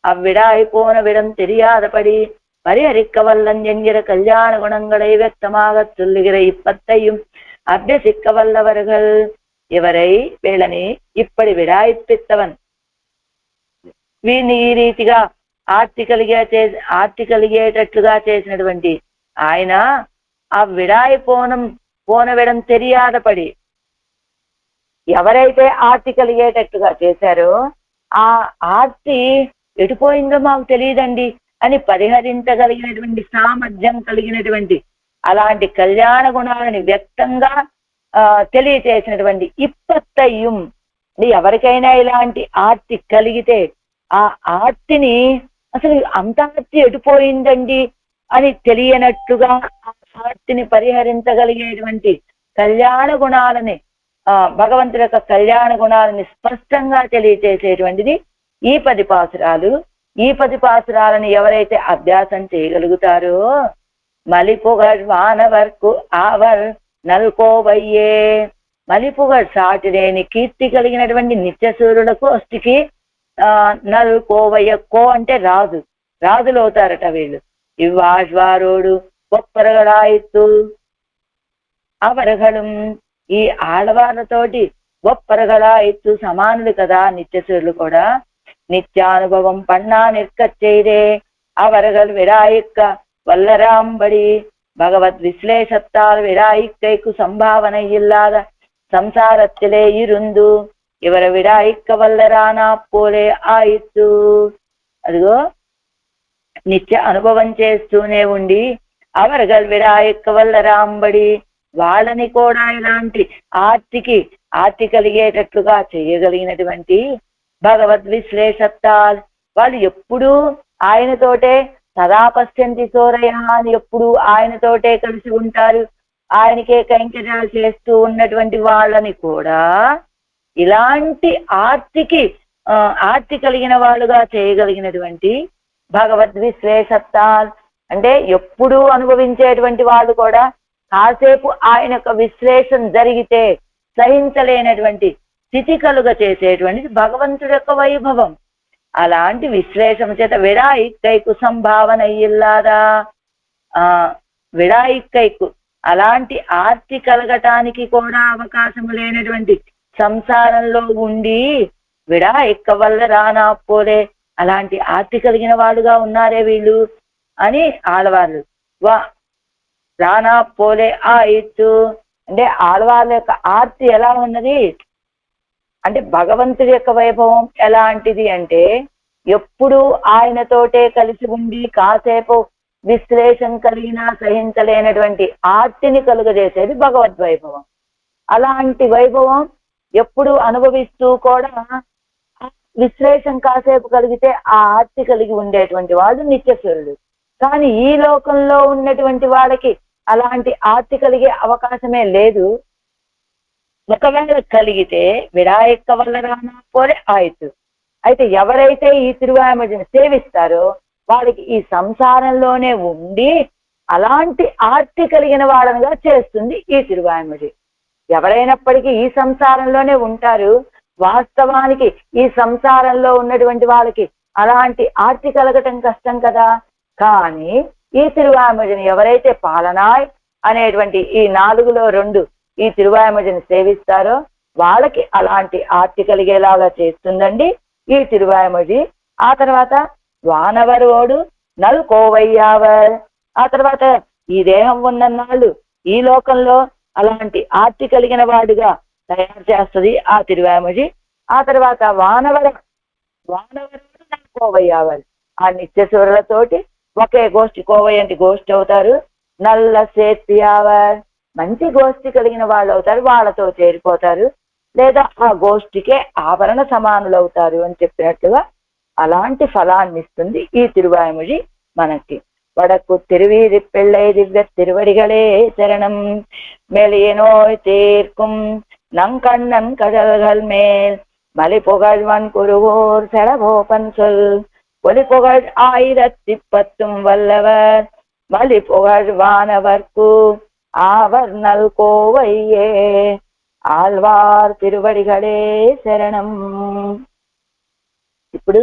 அவ்விடாய் போன விடம் தெரியாதபடி பரிஹரிக்க வல்லன் என்கிற கல்யாண குணங்களை వ్యక్తமாக சொல்லுகிற இப்பத்தையும் అభ్యసిక్క వల్లవర్గల్. ఎవరై వీళ్ళని ఇప్పటి విడాయిప్పిత్తవన్, వీరిని ఈ రీతిగా ఆర్తి కలిగేటట్లుగా చేసినటువంటి ఆయన ఆ విడాయి పోనవిడం తెలియాదపడి, ఎవరైతే ఆర్తి కలిగేటట్టుగా చేశారో ఆ ఆర్తి ఎటుపోయిందో మాకు తెలియదండి అని పరిహరించగలిగినటువంటి సామర్థ్యం కలిగినటువంటి అలాంటి కళ్యాణ గుణాలని వ్యక్తంగా తెలియచేసినటువంటి ఇప్పత్తయ్యం. ఎవరికైనా ఇలాంటి ఆర్తి కలిగితే ఆ ఆర్తిని అసలు అంత ఆర్తి ఎటుపోయిందండి అని తెలియనట్టుగా ఆ ఆర్తిని పరిహరించగలిగేటువంటి కళ్యాణ గుణాలని, భగవంతుడి యొక్క కళ్యాణ గుణాలని స్పష్టంగా తెలియచేసేటువంటిది ఈ 10 పాసురాలు. ఈ 10 పాసురాలను ఎవరైతే అభ్యాసం చేయగలుగుతారో మలిపుగర్ వానవర్కు ఆవర్ నల్కోవయ్యే. మలిపుగర్ సాటిలేని కీర్తి కలిగినటువంటి నిత్యసూరులకు అష్టికి నల్కోవయ్య. కో అంటే రాజు, రాజులు అవుతారట వీళ్ళు. ఇవ్వాజ్వారోడు ఒప్పరగడాయిత్తు అవరగడం. ఈ ఆడవాళ్ళతోటి ఒప్పరగళాయిత్తు సమానులు కదా నిత్యసూరులు కూడా. నిత్యానుభవం పన్నా நிற்கச்செய்தே அவர்கள் விடாயிக்க வல்லராம்படி பகவத் விஸ்லேஷத்தால் விடாயிக்கைக்கு சம்பாவனை இல்லாத సంసారத்திலே ఇరుందు ఇవర విడాయిక్క వల్లరానా పోలే ఆయిత్తు. అదిగో నిత్య అనుభవం చేస్తూనే ఉండి అవరగల్ విడాయిక్క వల్లరాంబడి వాళ్ళని కూడా ఇలాంటి ఆర్తి కలిగేటట్లుగా చేయగలిగినటువంటి భగవద్ విశ్లేషత్తాల్ వాళ్ళు ఎప్పుడూ ఆయనతోటే సదా పశ్యంతి సోరయ అని ఎప్పుడు ఆయనతోటే కలిసి ఉంటారు, ఆయనకే కైంకర్యాలు చేస్తూ ఉన్నటువంటి వాళ్ళని కూడా ఇలాంటి ఆర్తి కలిగిన వాళ్ళుగా చేయగలిగినటువంటి భగవద్ విశ్లేషత్తాల్ అంటే ఎప్పుడూ అనుభవించేటువంటి వాళ్ళు కూడా కాసేపు ఆయన యొక్క విశ్లేషణ జరిగితే సహించలేనటువంటి స్థితి కలుగ చేసేటువంటిది భగవంతుడి యొక్క వైభవం. అలాంటి విశ్లేషణ చేత విడాయిక్కైకు సంభావన ఇల్లాదా విడాయిక్కైకు అలాంటి ఆర్తి కలగటానికి కూడా అవకాశం లేనటువంటి సంసారంలో ఉండి విడాయిక్క వల్ల రానా పోలే అలాంటి ఆర్తి కలిగిన వాళ్ళుగా ఉన్నారే వీళ్ళు అని ఆడవాళ్ళు రానా పోలే ఆయిత్తు అంటే ఆడవాళ్ళ యొక్క ఆర్తి ఎలా ఉన్నది అంటే భగవంతుడి యొక్క వైభవం ఎలాంటిది అంటే ఎప్పుడు ఆయనతోటే కలిసి ఉండి కాసేపు విశ్లేషణ కలిగినా సహించలేనటువంటి ఆర్తిని కలుగజేసేది భగవద్వైభవం. అలాంటి వైభవం ఎప్పుడు అనుభవిస్తూ కూడా విశ్లేషణ కాసేపు కలిగితే ఆ ఆర్తి కలిగి ఉండేటువంటి వాడు నిత్యసూరుడు. కానీ ఈ లోకంలో ఉన్నటువంటి వాళ్ళకి అలాంటి ఆర్తి కలిగే అవకాశమే లేదు. ఒకవేళ కలిగితే విడాయక్క వల్ల రానా పోలే ఆయితు. అయితే ఎవరైతే ఈ తిరువాయిమడిని సేవిస్తారో వాళ్ళకి ఈ సంసారంలోనే ఉండి అలాంటి ఆర్తి కలిగిన వాళ్ళనుగా చేస్తుంది ఈ తిరువాయిమడి. ఎవరైనప్పటికీ ఈ సంసారంలోనే ఉంటారు, వాస్తవానికి ఈ సంసారంలో ఉన్నటువంటి వాళ్ళకి అలాంటి ఆర్తి కలగటం కష్టం కదా. కానీ ఈ తిరువాయిమడిని ఎవరైతే పాలనాయ్ అనేటువంటి ఈ 4లో 2 ఈ తిరువాయిమడిని సేవిస్తారో వాళ్ళకి అలాంటి ఆర్తి కలిగేలాగా చేస్తుందండి ఈ తిరువాయిమడి. ఆ తర్వాత వానవరోడు నల్కోవయ్యావర్, ఆ తర్వాత ఈ దేహం ఉన్నన్నాళ్ళు ఈ లోకంలో అలాంటి ఆర్తి కలిగిన వాడిగా తయారు చేస్తుంది ఆ తిరువాయిమడి. ఆ తర్వాత వానవరోడు నల్కోవయ్యావర్ ఆ నిత్యసూరులతోటి ఒకే గోష్ఠి కోవయంటి గోష్ఠి అవుతారు. నల్ల సేత్యావర్ మంచి గోష్ఠి కలిగిన వాళ్ళు అవుతారు, వాళ్ళతో చేరిపోతారు, లేదా ఆ గోష్ఠికే ఆభరణ సమానులు అవుతారు అని చెప్పినట్లుగా అలాంటి ఫలాన్ని ఇస్తుంది ఈ తిరువాయిమడి మనకి. వడకు తిరువీరి పెళ్ళై దివ్య తిరువడిగలే శరణం మెలియనోయ్ తీర్க்கும் நங்கண்ணன் கடல்கள் மேல் மலி புகழ்வன் குருவோர் செலவோபன் சொல் ஒலி புகழ் 1010 வல்லவர் மலி புகழ் வானவர்க்கு ఆవర్ నల్కోవయ్యే ఆళ్వార్ తిరువడిగలే శరణం. ఇప్పుడు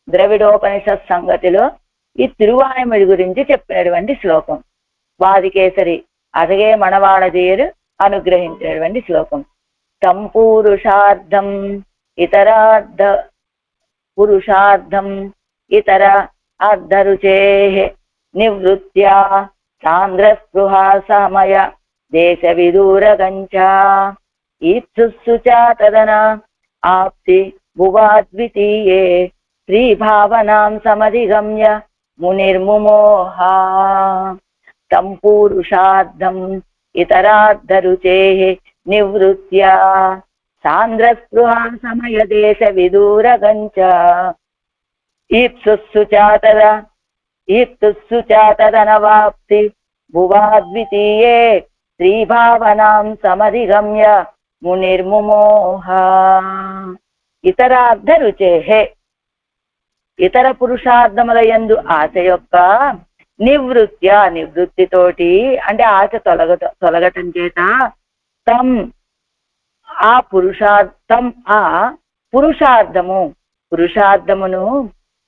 ద్రవిడోపనిషత్ సంగతిలో ఈ తిరువాయిమడి గురించి చెప్పినటువంటి శ్లోకం వాదికేసరి అదగే మణవాళజీయుడు అనుగ్రహించినటువంటి శ్లోకం. తం పురుషార్థం ఇతర అర్ధరుచే నివృత్త్యా సాంద్రస్పృహా సమయ దేశ విదూరగంచ ఈప్సుశ్చుచా తదన ఆప్తి భువాద్వితీయే శ్రీభావనాం సమధిగమ్య మునిర్ముమోహ. తం పురుషార్థం ఇతరార్ధరుచే నివృత్త్యా సాంద్రస్పృహా సమయ దేశ విదూరగంచ ఈప్సుశ్చుచా తదనవాప్తి భువాద్వితీయే శ్రీభావనాం సమధిగమ్య మునిర్ముమోహ. ఇతరార్థ రుచేహే ఇతర పురుషార్థముల యందు ఆశ యొక్క నివృత్తితోటి అంటే ఆశ తొలగటం చేత తం ఆ పురుషార్థమును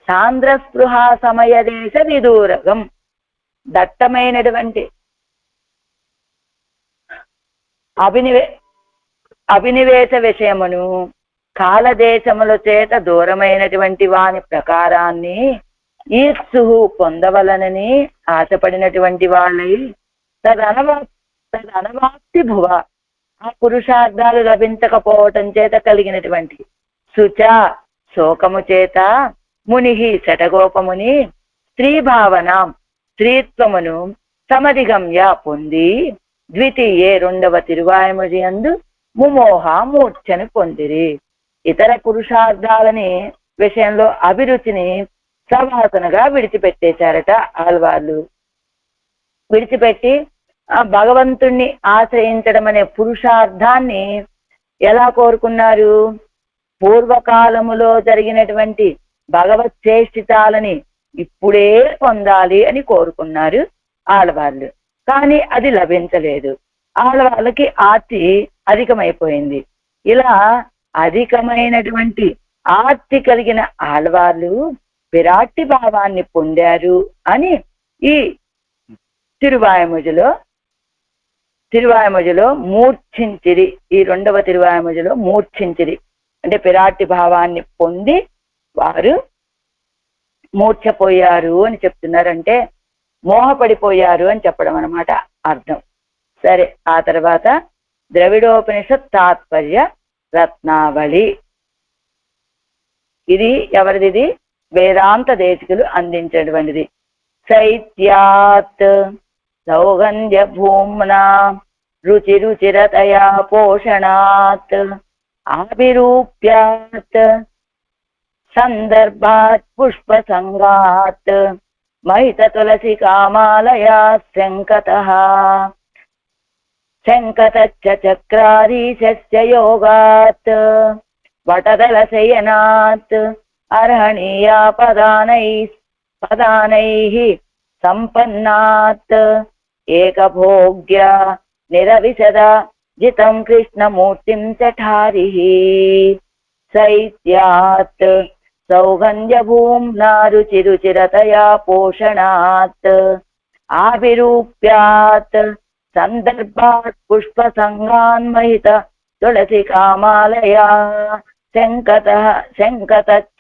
సాంద్రస్పృహ సమయదేశ విదూరగం దట్టమైనటువంటి అభినివేశ విషయమును కాలదేశముల చేత దూరమైనటువంటి వాని ప్రకారాన్ని ఈర్సు పొందవలనని ఆశపడినటువంటి వాళ్ళై తదనవాప్తి భువ ఆ పురుషార్థాలు లభించకపోవటం చేత కలిగినటువంటి శుచ శోకము చేత మునిహి శటగోపముని స్త్రీ భావన స్త్రీత్వమును సమధిగమ్య పొంది ద్వితీయే రెండవ తిరువాయుమొഴി యందు ముమోహ మూర్ఛను పొందిరి. ఇతర పురుషార్థాలని విషయంలో అభిరుచిని సవాసనగా విడిచిపెట్టేశారట ఆళ్వార్లు. విడిచిపెట్టి ఆ భగవంతుణ్ణి ఆశ్రయించడం అనే పురుషార్థాన్ని ఎలా కోరుకున్నారు? పూర్వకాలములో జరిగినటువంటి భగవత్ చేష్టితాలని ఇప్పుడే పొందాలి అని కోరుకున్నారు ఆళ్వార్లు. కానీ అది లభించలేదు. ఆళ్వార్లకి ఆర్తి అధికమైపోయింది. ఇలా అధికమైనటువంటి ఆర్తి కలిగిన ఆళ్వార్లు విరాట్టి భావాన్ని పొందారు అని ఈ తిరువాయుమొழிలో మూర్ఛించిరి. ఈ రెండవ తిరువాయుమొழிలో మూర్ఛించిరి అంటే పిరాట్టి భావాన్ని పొంది వారు మూర్ఛపోయారు అని చెప్తున్నారు. అంటే మోహపడిపోయారు అని చెప్పడం అన్నమాట అర్థం. సరే, ఆ తర్వాత ద్రవిడోపనిషత్ తాత్పర్య రత్నావళి. ఇది ఎవరిది? వేదాంత దేశికులు అందించేటువంటిది. శైత్యాత్ సౌగంధ్య భూమ్నా రుచి రుచిరతయా పోషణాత్ ఆభిరూప్యాత్ సందర్భాత్ పుష్ప సంగాత్ మహిత తులసి కామాలయా శంకతః శంకతచ్చ చక్రారీశస్య యోగాత్ వటదల శయనాత్ అర్హణీయా పదానైః సంపన్నాత్ ఏకభోగ్య నిరవిశద జితం కృష్ణమూర్తిం చఠారిః. శైత్యాత్ సౌగంధ్య భూమ్నా రుచి రుచిరతయా పోషణాత్ ఆభిరూప్యాత్ సందర్భాత్ పుష్ప సంగాన్మహిత తులసి కామాలయా శంకత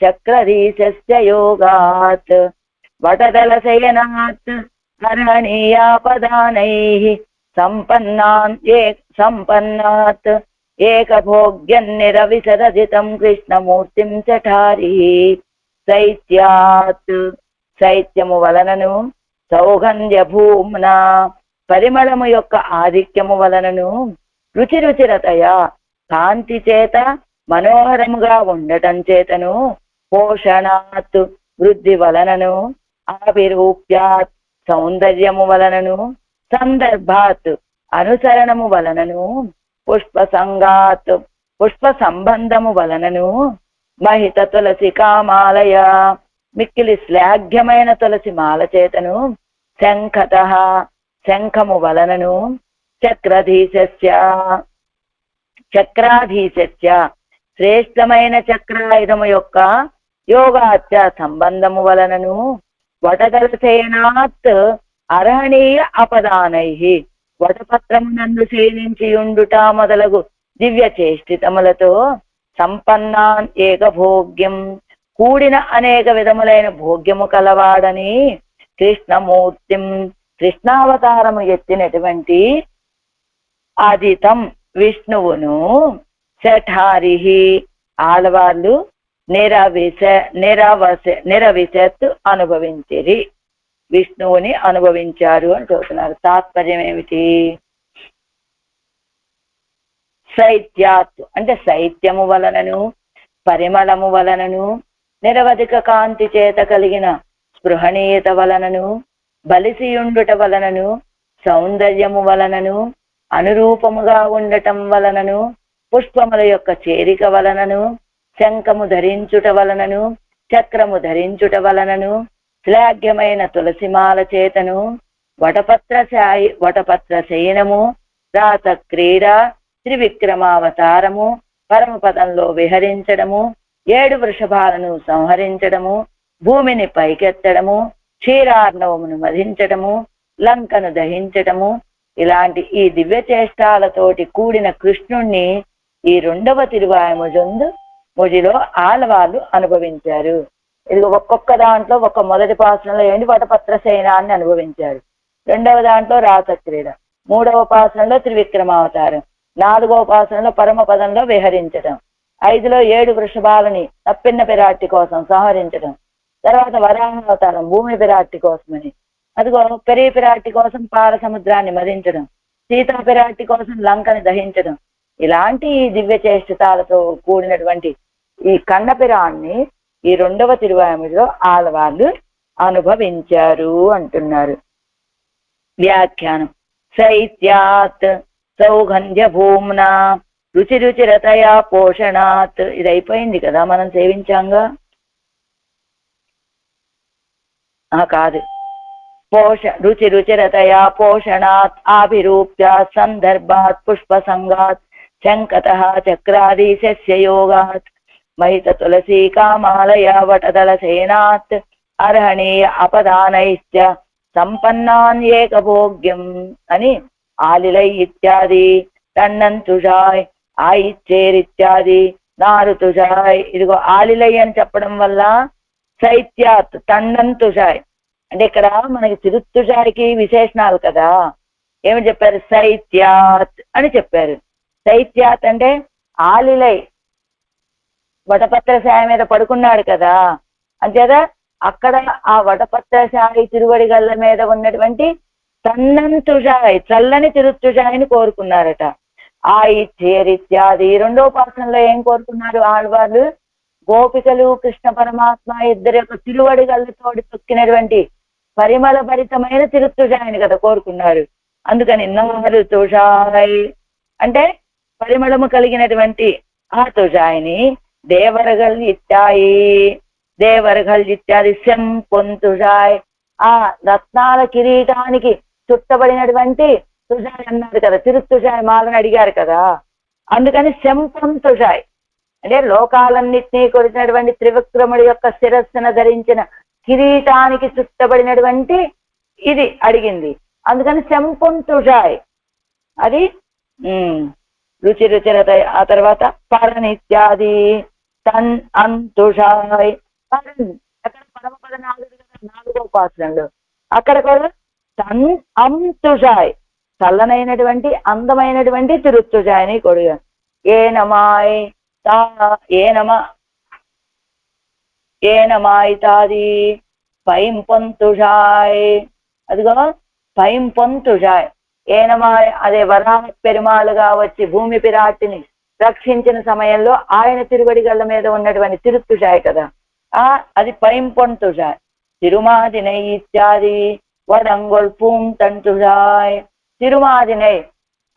చక్రధీశస్య యోగాత్ వటదల శయనాత్ హరణీయా పదానైః సంపన్నాత్ ఏకభోగ్యన్నిరవిశదజితం కృష్ణమూర్తిం చఠారిః. శైత్యాత్ శైత్యము వలనను, సౌగంధ్య భూమ్న పరిమళము యొక్క ఆధిక్యము వలనను, రుచి రుచిరతయ కాంతి చేత మనోహరముగా ఉండటం చేతను, పోషణాత్ వృద్ధి వలనను, ఆభిరూప్యాత్ సౌందర్యము వలనను, సందర్భాత్ అనుసరణము వలనను, పుష్ప సంగాత్ పుష్ప సంబంధము వలనను, మహిత తులసి కామాలయ మిక్కిలి శ్లాఘ్యమైన తులసి మాల చేతను, శంఖతః శంఖము వలనను, చక్రాధీశస్య శ్రేష్టమైన చక్రాయుధము యొక్క యోగాచ సంబంధము వలనను, వటదల శయనాత్ అర్హణీయ అపదానైః వటపత్రమునందు శయనించియుండుట మొదలగు దివ్య చేష్టితములతో, సంపన్నాన్ ఏకభోగ్యం కూడిన అనేక విధములైన భోగ్యము కలవాడని, కృష్ణమూర్తిం కృష్ణావతారము ఎత్తినటువంటి ఆదితం విష్ణువును, శఠారిః ఆళ్వార్లు నిరవిశత్ అనుభవించిరి. విష్ణువుని అనుభవించారు అని చెబుతున్నారు. తాత్పర్యం ఏమిటి? శైత్యాత్ అంటే శైత్యము వలనను, పరిమళము వలనను, నిరవధిక కాంతి చేత కలిగిన స్పృహణీయత వలనను, బలిసియుండుట వలనను, సౌందర్యము వలనను, అనురూపముగా ఉండటం వలనను, పుష్పముల యొక్క చేరిక వలనను, శంఖము ధరించుట వలనను, చక్రము ధరించుట వలనను, శ్లాఘ్యమైన తులసిమాల చేతను, వటపత్ర శయనము, రాత క్రీడ, త్రివిక్రమావతారము, పరమపదంలో విహరించడము, 7 వృషభాలను సంహరించడము, భూమిని పైకెత్తడము, క్షీరార్ణవమును మధించడము, లంకను దహించడము, ఇలాంటి ఈ దివ్య చేష్టాలతోటి కూడిన కృష్ణుణ్ణి ఈ రెండవ తిరువాయుమొழிలో ఆలవాళ్ళు అనుభవించారు. ఇది ఒక్కొక్క దాంట్లో ఒక మొదటి పాసనంలో ఏంటి వటపత్ర శయనాన్ని అనుభవించారు, రెండవ దాంట్లో రాసక్రీడ, మూడవ పాసనంలో త్రివిక్రమావతారం, నాలుగవ పాసనంలో పరమపదంలో విహరించడం, 5లో 7 వృషభాలని తప్పిన్న పిరాట్టి కోసం సంహరించడం, తర్వాత వరాహావతారం భూమి పిరాట్టి కోసమని, అదిగో పెరిగి పిరాట్టి కోసం పాల సముద్రాన్ని మదించడం, సీతా పిరాట్టి కోసం లంకని దహించడం, ఇలాంటి దివ్య చేష్టితాలతో కూడినటువంటి ఈ కన్నపిరాన్ని ఈ రెండవ తిరువాయుమొழிలో ఆలవాళ్ళు అనుభవించారు అంటున్నారు. వ్యాఖ్యానం. శైత్యాత్ సౌగంధ్య భూమ్నా రుచి రుచిరతయా పోషణాత్. ఇది అయిపోయింది కదా, మనం సేవించాంగా. కాదు, రుచి రుచిరతయా పోషణాత్ ఆభిరూప్య సందర్భాత్ పుష్పసంగాత్ శంకతః చక్రాది సస్యయోగాత్ మహిత తులసీ కామాలయ వటదల సేనాత్ అర్హణీయ అపదానైశ్చ సంపన్నాన్యేకభోగ్యం అని ఆలిలై ఇత్యాది తన్నంతుజాయ్ ఆయిచ్చేరిత్యాది నారుతుజాయ్. ఇదిగో ఆలిలై అని చెప్పడం వల్ల శైత్యాత్ తన్నంతుజాయ్ అంటే ఇక్కడ మనకి తిరుత్తుజాయికి విశేషణాలు కదా, ఏమి చెప్పారు? శైత్యాత్ అని చెప్పారు. శైత్యాత్ అంటే ఆలిలై వటపత్రశాయి మీద పడుకున్నాడు కదా, అంతేదా అక్కడ ఆ వటపత్రశాయి తిరువడిగళ్ళ మీద ఉన్నటువంటి తన్నంతుజాయ్ చల్లని తిరుత్తుజాయిని కోరుకున్నారట. ఆ ఇచ్చేరిత్యాది రెండో పాసంలో ఏం కోరుకున్నారు ఆళ్వాళ్ళు? గోపికలు కృష్ణ పరమాత్మ ఇద్దరి యొక్క తిరువడిగళ్ళతోటి తొక్కినటువంటి పరిమళ భరితమైన తిరుత్తుజాయిని కదా కోరుకున్నారు. అందుకని నారు తుజాయ్ అంటే పరిమళము కలిగినటువంటి ఆ తుజాయిని దేవరగల్ ఇత్యాది శంపొంతుజాయ్ ఆ రత్నాల కిరీటానికి చుట్టబడినటువంటి తుజాయ్ అన్నారు కదా, తిరుత్తుజాయ్ మాలని అడిగారు కదా, అందుకని శంపొంతుజాయ్ అంటే లోకాలన్నింటినీ కొలిచినటువంటి త్రివిక్రముడి యొక్క శిరస్సును ధరించిన కిరీటానికి చుట్టబడినటువంటి ఇది అడిగింది, అందుకని శంపొంతుజాయ్ అది రుచి రుచిరత. ఆ తర్వాత పరన్ ఇత్యాది తన్ అంతుషాయ్. పరన్ అక్కడ పరమపదనాథుడు కదా 4వ పాసనంలో, అక్కడ కూడా తన్ అంతుషాయ్ చల్లనైనటువంటి అందమైనటువంటి తిరుత్తుజాయిని కొడుగా. ఏనమాయ్ ఏనమాయితాది పైంపొంతుషాయ్. అదిగో పైంపొంతుషాయ్ ఏనమాయ్ అదే వరాహ పెరుమాళుగా వచ్చి భూమి పిరాటిని రక్షించిన సమయంలో ఆయన తిరువడిగళ్ళ మీద ఉన్నటువంటి తిరుత్తుజాయ్ కదా, అది పైంపొంతుషాయ్. తిరుమాదినై ఇత్యాది వడంగొల్పూం తంతుజాయ్. తిరుమాదినై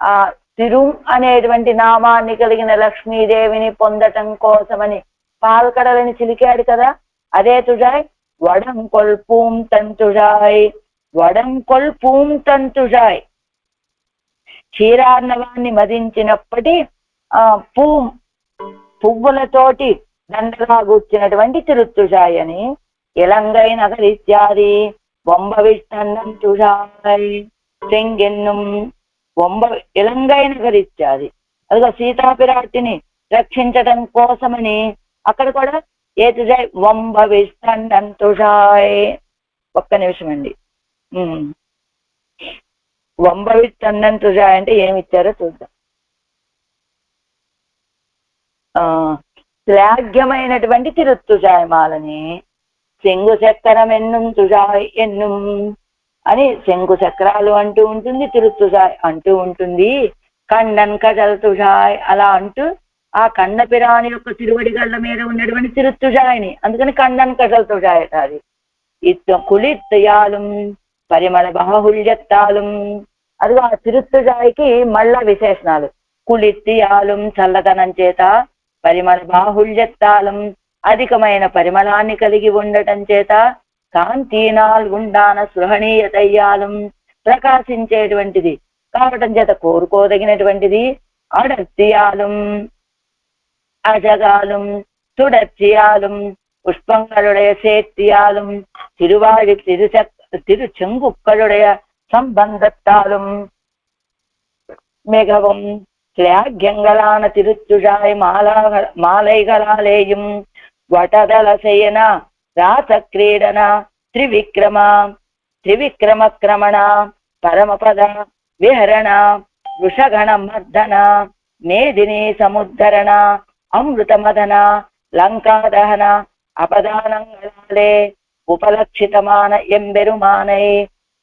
ఆ తిరు అనేటువంటి నామాన్ని కలిగిన లక్ష్మీదేవిని పొందటం కోసమని పాల్కడలని చిలికాడు కదా, అదే తుజాయ్. వడంకొల్పూం తంతుజాయ్. వడంకొల్పూం తంతుజాయ్ క్షీరార్ణవాన్ని మదించినప్పటి పువ్వులతోటి దండగా కూర్చున్నటువంటి తిరుత్తుజాయ్ అని. ఇలంగై నగరిత్యాది వంబవిష్టన్నం తుజాయ్ చెంగెన్నుం ఇలంగై నగరిత్యాది. అదిగో సీతాపిరాటిని రక్షించటం కోసమని అక్కడ కూడా ఏ తుజాయ్ వంబవిష్టన్నం తుజాయ్. ఒక్క నిమిషం అండి. వంబవిష్టన్నం తుజాయ్ అంటే ఏమిచ్చారో చూద్దాం. శ్లాఘ్యమైనటువంటి తిరుత్తుజాయ్ మాలని శంగు చక్రం ఎన్నుం తుజాయ్ ఎన్నుం అని శంకు చక్రాలు అంటూ ఉంటుంది, తిరుత్తుజాయ్ అంటూ ఉంటుంది, కండన్ కజల్ తుజాయ్ అలా అంటూ ఆ కన్నపిరాని యొక్క తిరువడిగళ్ళ మీద ఉన్నటువంటి తిరుత్తుజాయిని, అందుకని కండన్ కజల్ తుజాయ్ అది. కుళిత్తయాలు పరిమళ బాహుళ్యత్తాలు. అదిగో ఆ తిరుత్తుజాయికి మళ్ళా విశేషణాలు. కుళిత్తియాలు చల్లదనం చేత, పరిమళ బాహుళ్యత్తాలం అధికమైన పరిమళాన్ని కలిగి ఉండటం చేత, కాంతీనాల్ ఉండాన స్పృహణీయతయ్యాలం ప్రకాశించేటువంటిది కావటం చేత కోరుకోదగినటువంటిది. అడర్తియాలం అజగాలం తుడర్చియాలం పుష్పంగళుడయ సేత్తియాలం తిరువాడి తిరుచెంగుక్కళుడయ సంబంధత్తాలం మిகவும் శ్లాఘ్యంగళాన తిరుత్తుజాయ్ మాలైగళాలేయం వటదల శయన రాస క్రీడన త్రివిక్రమ క్రమణ పరమపద విహరణ వృషగణ మర్దన మేదిని సముద్ధరణ అమృతమదన లంకాదహన అపదానంగళాలే ఉపలక్షితమాన ఎంబెరుమానై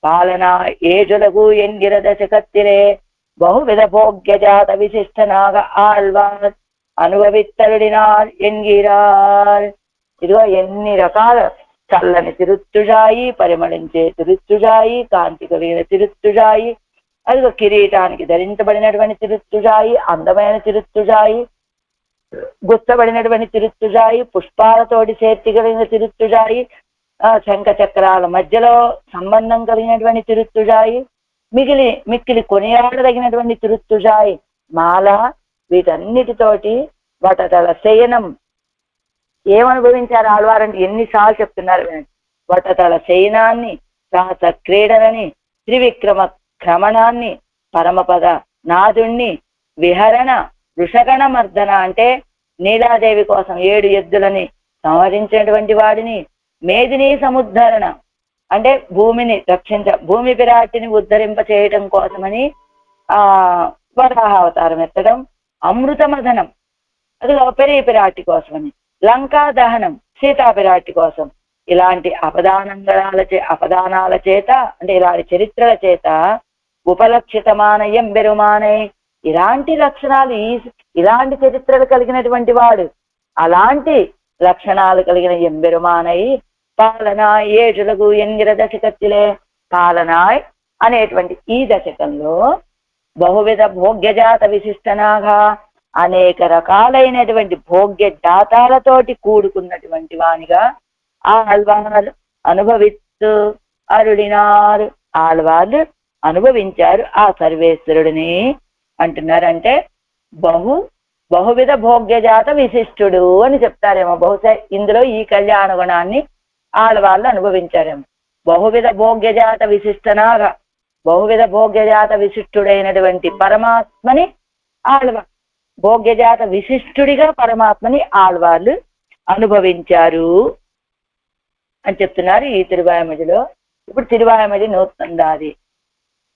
పాలన ఏజులగు ఎంగిర దశకత్తిరే బహువిధ భోగ్యజాత విశిష్టనాగ ఆళ్వార్ అనుభవిత్తరుడినార్ ఎన్గిరార్. ఇదిగో ఎన్ని రకాల చల్లని తిరుత్తుజాయి, పరిమళించే తిరుత్తుజాయి, కాంతి కలిగిన తిరుత్తుజాయి, అదిగో కిరీటానికి ధరించబడినటువంటి తిరుత్తుజాయి, అందమైన తిరుత్తుజాయి, గుచ్చబడినటువంటి తిరుత్తుజాయి, పుష్పాలతోటి చేర్చి కలిగిన తిరుత్తుజాయి, శంఖ చక్రాల మధ్యలో సంబంధం కలిగినటువంటి తిరుత్తుజాయి, మిక్కిలి కొనియాడదగినటువంటి తిరుత్తుజాయి మాల, వీటన్నిటితోటి వటతల శయనం. ఏమనుభవించారు ఆళ్వారంటే ఎన్నిసార్లు చెప్తున్నారు వినండి. వటతల శయనాన్ని, రాస క్రీడలని, త్రివిక్రమ క్రమణాన్ని, పరమపద నాదుణ్ణి, విహరణ వృషగణ మర్దన అంటే నీలాదేవి కోసం 7 ఎద్దులని సంహరించినటువంటి వాడిని, మేదిని సముద్ధరణ అంటే భూమిని భూమి పిరాటిని ఉద్ధరింప చేయటం కోసమని వరాహావతారం ఎత్తడం, అమృతమదనం అది పెరి పిరాటి కోసమని, లంకా దహనం సీతాపిరాటి కోసం. ఇలాంటి అపదానాల చేత అంటే ఇలాంటి చరిత్రల చేత ఉపలక్షితమానయం బెరుమానై, ఇలాంటి లక్షణాలు ఇలాంటి చరిత్రలు కలిగినటువంటి వాడు, అలాంటి లక్షణాలు కలిగిన ఎంబెరుమానై పాలనాయ్ ఏజులగు ఎంగిర దశకత్తిలే. పాలనాయ్ అనేటువంటి ఈ దశకంలో బహువిధ భోగ్యజాత విశిష్టనాగా అనేక రకాలైనటువంటి భోగ్య జాతాలతోటి కూడుకున్నటువంటి వానిగా ఆళ్వార్లు అనుభవిస్తూ అరుడినారు. ఆళ్వార్లు అనుభవించారు ఆ సర్వేశ్వరుడిని అంటున్నారంటే బహువిధ భోగ్యజాత విశిష్టుడు అని చెప్తారేమో. బహుశా ఇందులో ఈ కళ్యాణ గుణాన్ని ఆళ్వార్లు అనుభవించారేమో. బహువిధ భోగ్యజాత విశిష్టనాగా బహువిధ భోగ్యజాత విశిష్టుడైనటువంటి పరమాత్మని భోగ్యజాత విశిష్టుడిగా పరమాత్మని ఆళ్వార్లు అనుభవించారు అని చెప్తున్నారు ఈ తిరువాయమడిలో. ఇప్పుడు తిరువాయమడి నూతందాది.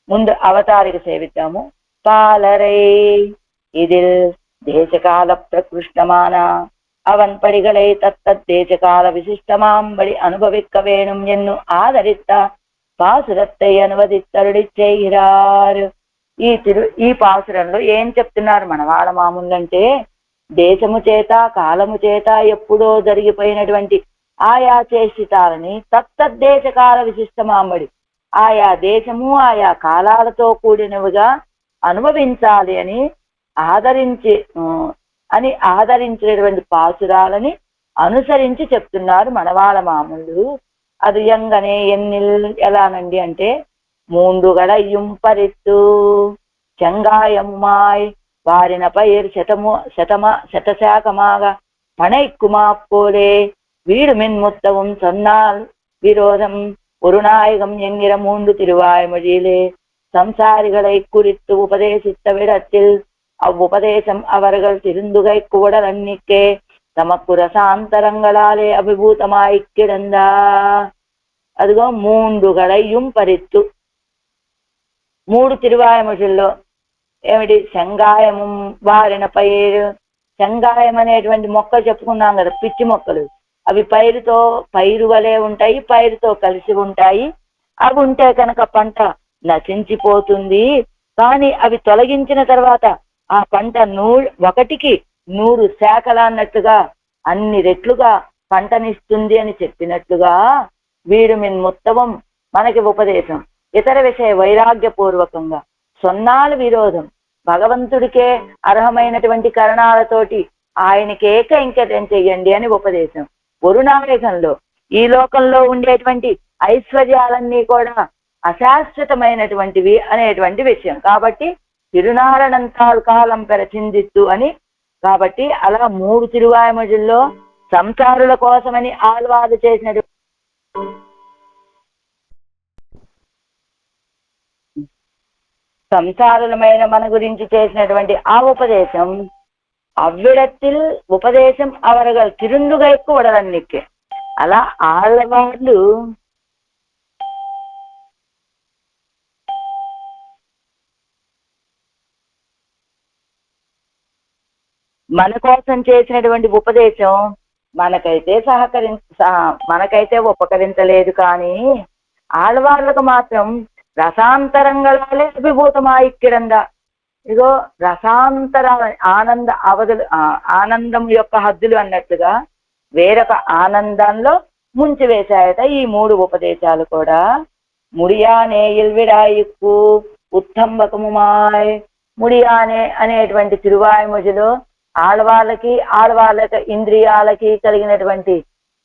ముందు అవతారిక సేవిద్దాము. పాలరై ఇదిల్ దేశకాల ప్రకృష్టమాన அவன் படிகளை தத்தேசகால விசிஷ்டமாம்படி அனுபவிக்க வேணும் என்னும் ஆதரித்த పాసురத்தை అనువదిత్తరుడి చేయిరారు. ఈ పాసురంలో ఏం చెప్తున్నారు మనవాళ్ళ మామూలంటే, దేశము చేత కాలము చేత ఎప్పుడో జరిగిపోయినటువంటి ఆయా చేష్టితాలని తత్తద్దేశకాల విశిష్టమాంబడి ఆయా దేశము ఆయా కాలాలతో కూడినవిగా అనుభవించాలి అని ఆదరించినటువంటి పాసురాలని అనుసరించి చెప్తున్నారు మనవాళ్ళ మామూలు. అది ఎంగనే ఎలానండి అంటే, మూండుగళయ్యం పరిత్తు చెంగాయమ్మాయ్ వారిన పైర్ శతశాఖమాగ பனைக்குமா போலே வீடு மின்முத்தவும் சொன்னால் விரோதம் ஒருநாயகம் என்கிற 3 திருவாய்மொழியிலே சம்சாரிகளை குறித்து உபதேசித்த விடத்தில் அவ்வுபதேசம் அவர்கள் திருந்துகை கூடலன்னிக்கே தமக்கு ரசாந்தரங்களாலே அபிபூதமாய் கிடந்தா. అదిగో 3 గళయ్యం పరిత్తు. 3 తిరువాయమొழிల్లో ఏమిటి? శంగాయము వారిన పైరు. శంగాయం అనేటువంటి మొక్కలు చెప్పుకున్నాం కదా, పిచ్చి మొక్కలు. అవి పైరు వలె ఉంటాయి, పైరుతో కలిసి ఉంటాయి. అవి ఉంటే కనుక పంట నశించిపోతుంది. కానీ అవి తొలగించిన తర్వాత ఆ పంట 1కి 100 శాఖలు అన్నట్టుగా అన్ని రెట్లుగా పంటనిస్తుంది అని చెప్పినట్లుగా వీడు మొత్తం మనకి ఉపదేశం. ఇతర విషయ వైరాగ్యపూర్వకంగా సొన్నాలు విరోధం, భగవంతుడికే అర్హమైనటువంటి కరణాలతోటి ఆయనకే కైంకర్యం చెయ్యండి అని ఉపదేశం. వరుణావేశంలో ఈ లోకంలో ఉండేటువంటి ఐశ్వర్యాలన్నీ కూడా అశాశ్వతమైనటువంటివి అనేటువంటి విషయం. కాబట్టి తిరునారణంతాల్ కాలం పెరచిందిత్తు అని. కాబట్టి అలా 3 తిరువాయమొழிల్లో సంసారుల కోసమని ఆళ్వార్లు చేసినటువంటి సంసారులమైన మన గురించి చేసినటువంటి ఆ ఉపదేశం అవ్విడத்தில் ఉపదేశం అవరగల్ తిరుందుగైకు ఉడలన్నికే. అలా ఆళ్ళవాళ్ళు మన కోసం చేసినటువంటి ఉపదేశం మనకైతే ఉపకరించలేదు, కానీ ఆడవాళ్ళకు మాత్రం రసాంతరంగాలే అభిభూతమాయిక్కిడంద. ఇగో రసాంతర ఆనందం యొక్క హద్దులు అన్నట్లుగా వేరొక ఆనందంలో ముంచివేశాయట ఈ 3 ఉపదేశాలు కూడా. ముడియానే ఇల్విడాయిక్కు ఉత్తంబకముమాయ్. ముడియానే అనేటువంటి తిరువాయుమొజిలో ఆడవాళ్ళకి ఇంద్రియాలకి కలిగినటువంటి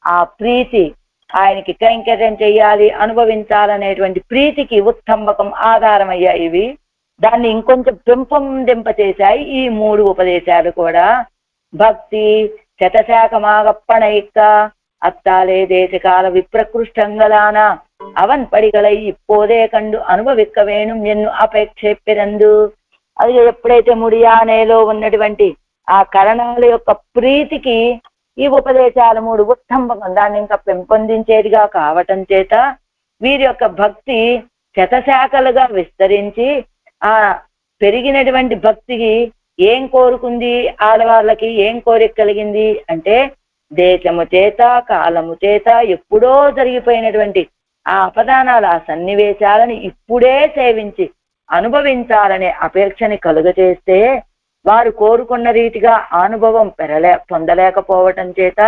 ఆ ప్రీతి, ఆయనకి కైంకర్యం చెయ్యాలి, అనుభవించాలనేటువంటి ప్రీతికి ఉత్తంబకం ఆధారమయ్యాయి ఇవి. దాన్ని ఇంకొంచెం పెంపొందింప చేశాయి ఈ 3 ఉపదేశాలు కూడా. భక్తి శతశాఖమాగప్పణయిక్క அத்தாலே தேசகால விப்ரகிருஷ்டங்களான அவன் படிகளை இப்போదే కండు అనుభవిక్క వేణుం ఎన్ను అపేక్ష పిరందు. అది ఎప్పుడైతే ముడియానేలో ఉన్నటువంటి ఆ కరణాల యొక్క ప్రీతికి ఈ ఉపదేశాల 3 ఉత్తంబకం దాన్ని ఇంకా పెంపొందించేదిగా కావటం చేత వీరి యొక్క భక్తి శతశాఖలుగా విస్తరించి ఆ పెరిగినటువంటి భక్తికి ఏం కోరుకుంది, ఆడవాళ్ళకి ఏం కోరిక కలిగింది అంటే దేశము చేత కాలము చేత ఎప్పుడో జరిగిపోయినటువంటి ఆ అపదానాలు ఆ సన్నివేశాలను ఇప్పుడే సేవించి అనుభవించాలనే అపేక్షని కలుగచేస్తే వారు కోరుకున్న రీతిగా అనుభవం పొందలేకపోవటం చేత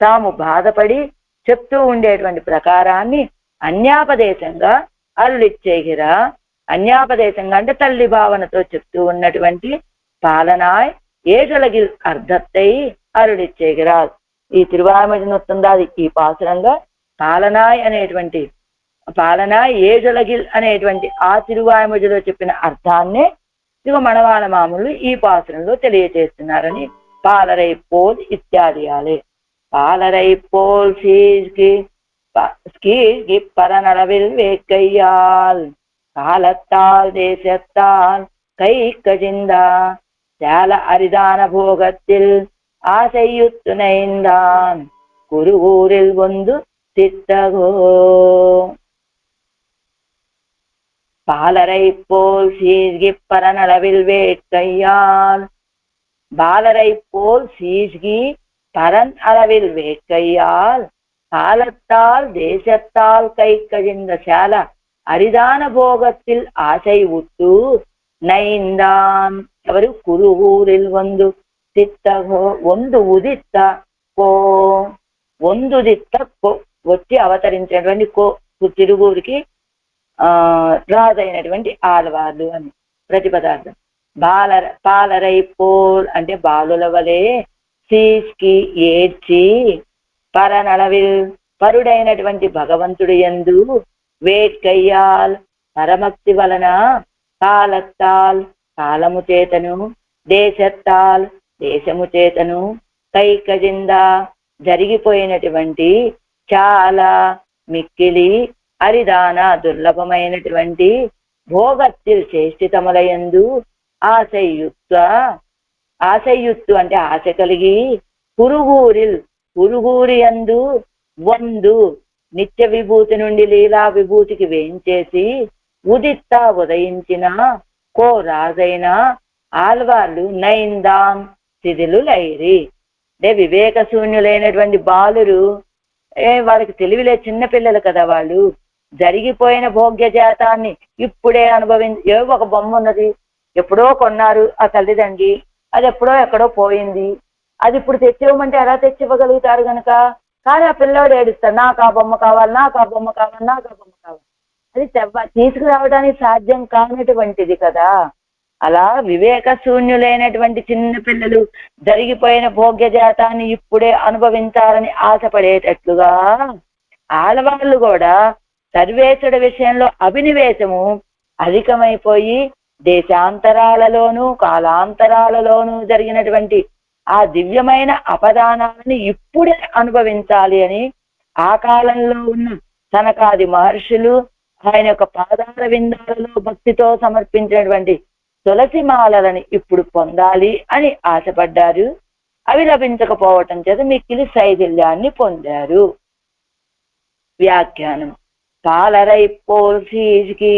తాము బాధపడి చెప్తూ ఉండేటువంటి ప్రకారాన్ని అన్యాపదేశంగా అరుளிచ్చేగిరా. అన్యాపదేశంగా అంటే తల్లి భావనతో చెప్తూ ఉన్నటువంటి పాలనాయ్ ఏజలగిల్ అర్ధత్తై అరుளிచ్చేగిరా. ఈ తిరువామజనొత్తుందాది ఈ పాసురంగా పాలనాయ్ ఏజలగిల్ అనేటువంటి ఆ తిరువామజలో చెప్పిన అర్థాన్నే ఇక మనవాళ్ళ మామూలు ఈ పాసురంలో తెలియచేస్తున్నారని పాలరై పోల్ ఇత్యాదియాలే. పాలరై పోల్ ஸ்கீர்கி பரநளவில் வேக்கையால் காலத்தால் தேசத்தால் கை கஜிந்தா சேல அரிதான போகத்தில் ஆசையுத்து நைந்தான் குருவூரில் ஒன்று சித்தகோ. பாலரை போல் சீர்கி பரநளவில் வேட்கையால், பாலரை போல் சீர்கி பரன் அளவில் வேட்கையால் காலத்தால் தேசத்தால் கை கழிந்த சேல அரிதான போகத்தில் ஆசை உட்டு நைந்தான் ఎవరు కురువూరిల్ వందు సిత్తగో. వందు ఉదిత్త కో, వందుదిత్త కో వచ్చి అవతరించినటువంటి కో తిరుగురికి రాజైనటువంటి ఆడవాళ్ళు అని ప్రతిపదార్థం. పాలరై పోల్ అంటే బాలుల వలె, సీస్కి ఏడ్చి, పరనళవిల్ పరుడైనటువంటి భగవంతుడు యందు, వేట్కయ్యాల్ పరమక్తి వలన, కాలత్తాల్ కాలము చేతను, దేశత్తాల్ దేశము చేతను, కైకజింద జరిగిపోయినటువంటి, చాలా మిక్కిలి, అరిదాన దుర్లభమైనటువంటి, భోగత్తిల్ చేష్టితములయందు, ఆశయుత్తు అంటే ఆశ కలిగి, పురుగురి యందు వందు నిత్య విభూతి నుండి లీలా విభూతికి వేయించేసి, ఉదిత్త ఉదయించిన కో రాజైన ఆల్వాళ్ళు నైందాం స్థితిలు లైరి. అంటే వివేక శూన్యులైనటువంటి బాలురు, వాళ్ళకి తెలివిలే చిన్నపిల్లలు కదా వాళ్ళు, జరిగిపోయిన భోగ్య జాతాన్ని ఇప్పుడే ఒక బొమ్మ ఉన్నది, ఎప్పుడో కొన్నారు ఆ తల్లిదండ్రి, అది ఎప్పుడో ఎక్కడో పోయింది, అది ఇప్పుడు తెచ్చివ్వమంటే ఎలా తెచ్చివ్వగలుగుతారు గనక. కానీ ఆ పిల్లోడు ఏడుస్తాడు, నాకు ఆ బొమ్మ కావాలి, నాకు ఆ బొమ్మ కావాలి, నాకు ఆ బొమ్మ కావాలి. అది తీసుకురావడానికి సాధ్యం కానటువంటిది కదా. అలా వివేక శూన్యులైనటువంటి చిన్న పిల్లలు జరిగిపోయిన భోగ్య జాతాన్ని ఇప్పుడే అనుభవించాలని ఆశపడేటట్లుగా ఆడవాళ్ళు కూడా సర్వేశ్వరుడి విషయంలో అభినివేశము అధికమైపోయి దేశాంతరాలలోనూ కాలాంతరాలలోనూ జరిగినటువంటి ఆ దివ్యమైన అపదానాన్ని ఇప్పుడే అనుభవించాలి అని ఆ కాలంలో ఉన్న సనకాది మహర్షులు ఆయన యొక్క పాదార విందాలలో భక్తితో సమర్పించినటువంటి తులసి మాలలని ఇప్పుడు పొందాలి అని ఆశపడ్డారు. అవి లభించకపోవటం చేత మిక్కిలి శైథిల్యాన్ని పొందారు. వ్యాఖ్యానం. పాలరై పోల్సీకి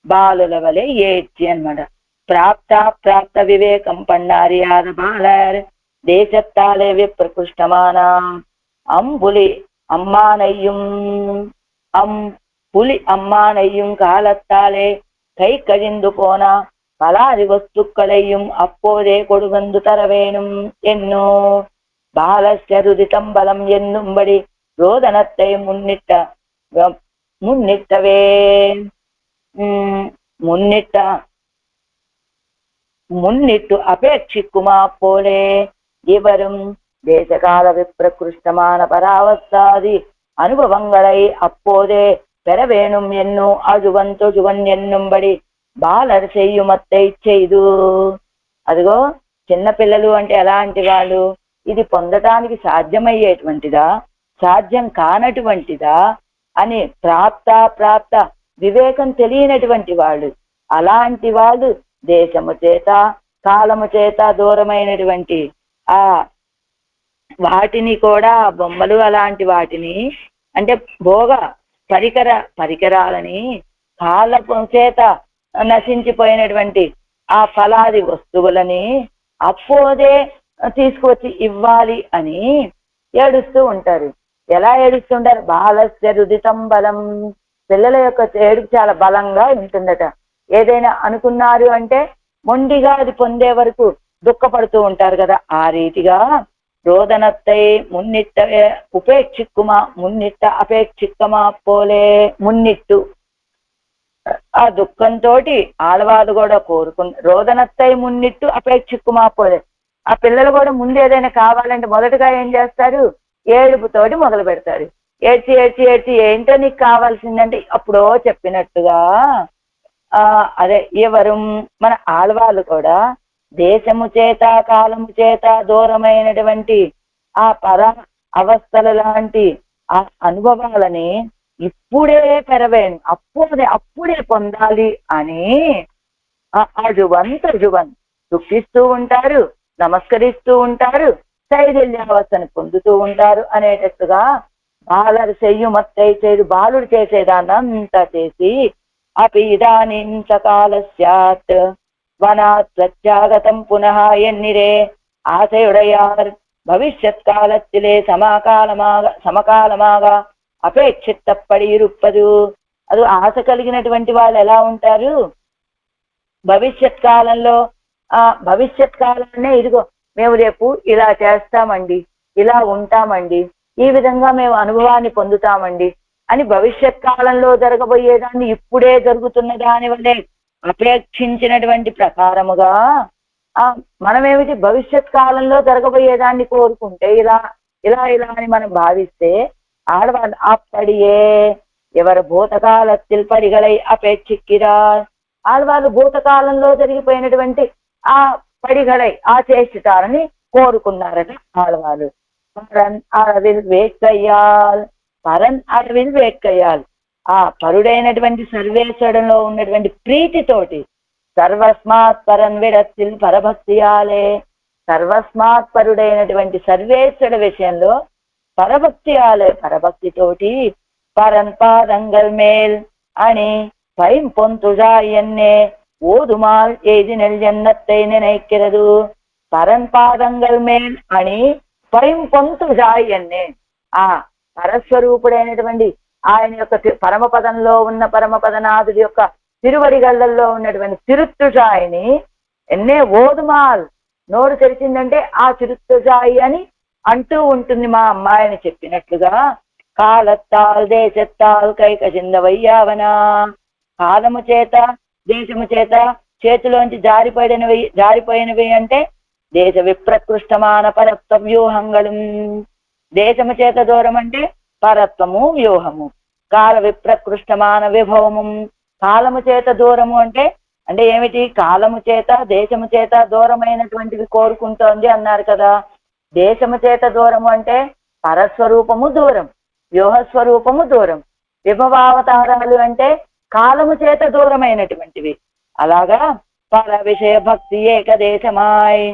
బాలుల వలె ఏడ్చి అన్నమాట. ప్రాప్త వివేకం పన్నారియాద బాలర్ దేశత్తాలే విప్రకృష్టమానా అంబులి అమ్మానయ్யும் புலி அம்மானையும் காலத்தாலே கை கழிந்து போனா பலாரி வஸ்துக்களையும் அப்போதே கொடுவந்து தரவேணும் என்னோ பாலஸ்யருதிதம் பலம் என்னும்படி ரோதனத்தை முன்னிட்டு அபேட்சிக்குமா போலே இவரும் தேசகால விப்ரகிருஷ்டமான பராவஸ்தாதி அனுபவங்களை அப்போதே பெற வேணும் என்னோ అజువన్ తొజువన్ ఎన్నుంబడి బాలర్ చెయ్యుమత్తై చేయదు. అదిగో చిన్నపిల్లలు అంటే ఎలాంటి వాళ్ళు? ఇది పొందటానికి సాధ్యమయ్యేటువంటిదా, సాధ్యం కానటువంటిదా అని ప్రాప్త వివేకం తెలియనటువంటి వాళ్ళు. అలాంటి వాళ్ళు దేశము చేత కాలము చేత దూరమైనటువంటి ఆ వాటిని కూడా, బొమ్మలు అలాంటి వాటిని అంటే భోగ పరికరాలని, కాలపు చేత నశించిపోయినటువంటి ఆ ఫలాది వస్తువులని అప్పోదే తీసుకొచ్చి ఇవ్వాలి అని ఏడుస్తూ ఉంటారు. ఎలా ఏడుస్తుంటారు? బాలస్య రుదితం బలం. పిల్లల యొక్క ఏడుపు చాలా బలంగా ఉంటుందట. ఏదైనా అనుకున్నారు అంటే మొండిగా అది పొందే వరకు దుఃఖపడుతూ ఉంటారు కదా. ఆ రీతిగా రోదనత్తై మున్నిట్ట ఉపేక్షిక్కుమా మున్నిట్ట అపేక్షిక్కమా పోలే. మున్నిట్టు ఆ దుఃఖంతో ఆడవాళ్ళు కూడా రోదనత్తై మున్నిట్టు అపేక్షిక్కుమా పోలే. ఆ పిల్లలు కూడా ముందు ఏదైనా కావాలంటే మొదటగా ఏం చేస్తారు? ఏడుపుతోటి మొదలు పెడతారు. ఏడ్చి ఏడ్చి ఏడ్చి ఏంటో నీకు కావాల్సిందంటే అప్పుడో చెప్పినట్టుగా అదే ఎవరు మన ఆడవాళ్ళు కూడా దేశము చేత కాలము చేత దూరమైనటువంటి ఆ పర అవస్థల లాంటి ఆ అనుభవాలని ఇప్పుడే పెరవేను, అప్పుడే పొందాలి అని అజువన్ దుఃఖిస్తూ ఉంటారు, నమస్కరిస్తూ ఉంటారు, శైథిల్యావస్థను పొందుతూ ఉంటారు అనేటట్టుగా బాలరు చెయ్యుమత్తై చేయడు. బాలుడు చేసేదాన్నంతా చేసి అపి ఇదానీం సకాల స్యాత్ వనాత్ ప్రత్యాగతం పునః ఎన్నిరే ఆశయుడయార్ భవిష్యత్ కాలத்திலே సమకాలమాగా అపేక్షితపడి ఇరుప్పదు. అది ఆశ కలిగినటువంటి వాళ్ళు ఎలా ఉంటారు? భవిష్యత్ కాలంలో భవిష్యత్ కాలాన్నే ఇదిగో మేము రేపు ఇలా చేస్తామండి, ఇలా ఉంటామండి, ఈ విధంగా మేము అనుభవాన్ని పొందుతామండి అని భవిష్యత్ కాలంలో జరగబోయేదాన్ని ఇప్పుడే జరుగుతున్న దాని వల్లే అపేక్షించినటువంటి ప్రకారముగా మనమేమిటి భవిష్యత్ కాలంలో జరగబోయేదాన్ని కోరుకుంటే ఇలా ఇలా ఇలా అని మనం భావిస్తే ఆడవాళ్ళు అప్పడియే ఎవరు భూతకాలத்தில் పడిగలై అపేక్షిక్కిరార్. ఆడవాళ్ళు భూతకాలంలో జరిగిపోయినటువంటి ఆ పడిగలై ఆ చేస్తారని కోరుకున్నారట ఆడవాళ్ళు. పరన్ అరవిల్ వేక్కయ్యాల్ ఆ పరుడైనటువంటి సర్వేశ్వరంలో ఉన్నటువంటి ప్రీతితోటి సర్వస్మాత్ పరన్ విరక్తిల్ పరభక్తియాలే. సర్వస్మాత్ పరుడైనటువంటి సర్వేశ్వర విషయంలో పరభక్తియాలే, పరభక్తితోటి పరన్ పాదంగల్ మేల్ అని పైం పొంతుజా ఎన్నే ఓదుమాల్ ఏది నెల్జన్నత్తై నినైక్కిరదు. పరన్ పాదంగల్ మేల్ అని పైం పొంతుజా ఎన్నే ఆ పరస్వరూపుడైనటువంటి ఆయన యొక్క పరమపదంలో ఉన్న పరమపదనాథుడి యొక్క తిరువడిగళ్లలో ఉన్నటువంటి తిరుత్తుజాయిని ఎన్నే ఓదుమాల్ నోరు తెరిచిందంటే ఆ తిరుత్తుజాయి అని అంటూ ఉంటుంది మా అమ్మాయిని చెప్పినట్లుగా. కాలత్తాల్ దేశత్తాల్ కైకచిందవయ్యావనా. కాలము చేత దేశము చేత చేతిలోంచి జారిపోయినవి అంటే దేశ విప్రకృష్టమాన పరత్వ వ్యూహంగళం. దేశము చేత దూరం అంటే పరత్వము వ్యూహము. కాల విప్రకృష్టమాన విభవము. కాలము చేత దూరము అంటే ఏమిటి? కాలము చేత దేశము చేత దూరమైనటువంటివి కోరుకుంటోంది అన్నారు కదా. దేశము చేత దూరము అంటే పరస్వరూపము దూరం, వ్యూహస్వరూపము దూరం. విభవావతారాలు అంటే కాలము చేత దూరమైనటువంటివి. అలాగా పర విషయ భక్తి ఏకదేశమాయ్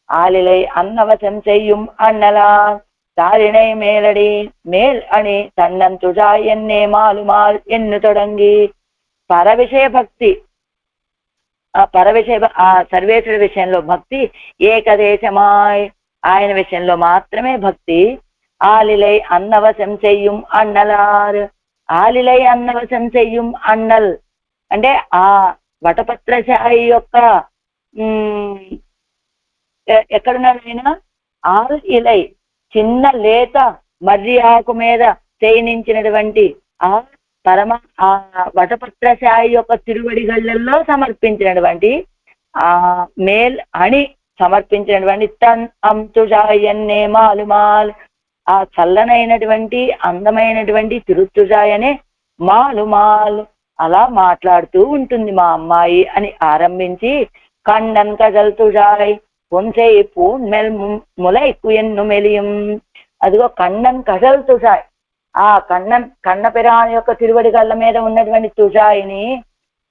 ஆளிலை அன்னவசம் செய்யும் அண்ணலார் தாரிணை மேலடி மேல் அணி தன்னன் துழாய் என்னே மாலுமால் என்று தொடங்கி పరవిషయ భక్తి, ఆ పరవిషయ ఆ సర్వేశ్వరుడి విషయంలో భక్తి, ఏకదేశమాయ్ ఆయన విషయంలో మాత్రమే భక్తి, ఆలిలై అన్నవశం చెయ్యం అన్నలార్ ఆలిలై అన్నవశం చెయ్యం అన్నల్ అంటే ఆ వటపత్రశాయి యొక్క ఎక్కడున్నాడు ఆయన? ఆల్ ఇలై చిన్న లేత మర్రి ఆకు మీద చేయించినటువంటి ఆ పరమ ఆ వటపత్రశాయి యొక్క తిరువడిగళ్ళల్లో సమర్పించినటువంటి ఆ మేల్ అని సమర్పించినటువంటి తన్ అంతుజాయన్నే మాలుమాల్ ఆ చల్లనైనటువంటి అందమైనటువంటి తిరుతుజాయనే మాలుమాల్ అలా మాట్లాడుతూ ఉంటుంది మా అమ్మాయి అని ఆరంభించి కన్నన్ కజల్ తుజాయ్ పొంసై పూన్మెల్ ములైకు ఎన్ను మెలియం అదిగో కన్నన్ కజల్ తుజాయ్ ఆ కన్నపిరాని యొక్క తిరువడిగళ్ళ మీద ఉన్నటువంటి తుజాయిని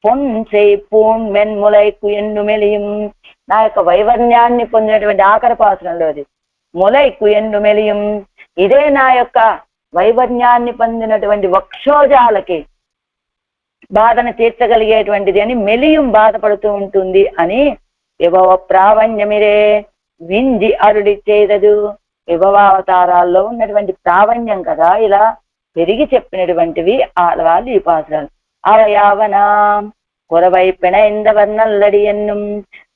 పొన్సై పూన్మెన్ ములైకు ఎన్ను మెలియం నా యొక్క వైవర్ణ్యాన్ని పొందినటువంటి ఆఖరి పాత్రంలో అది ములైకు ఎన్ను మెలియం ఇదే నా యొక్క వైవర్ణ్యాన్ని పొందినటువంటి వక్షోజాలకి బాధను తీర్చగలిగేటువంటిది అని మెలియం బాధపడుతూ ఉంటుంది అని విభవ ప్రావణ్యమిరే వింజి అరుడి చేదదు. విభవావతారాల్లో ఉన్నటువంటి ప్రావణ్యం కదా ఇలా పెరిగి చెప్పినటువంటివి ఆడవాళ్ళు ఈ పాత్రలు. అవయావన కురవై పిణైందవర్ నల్లడి ఎన్నుం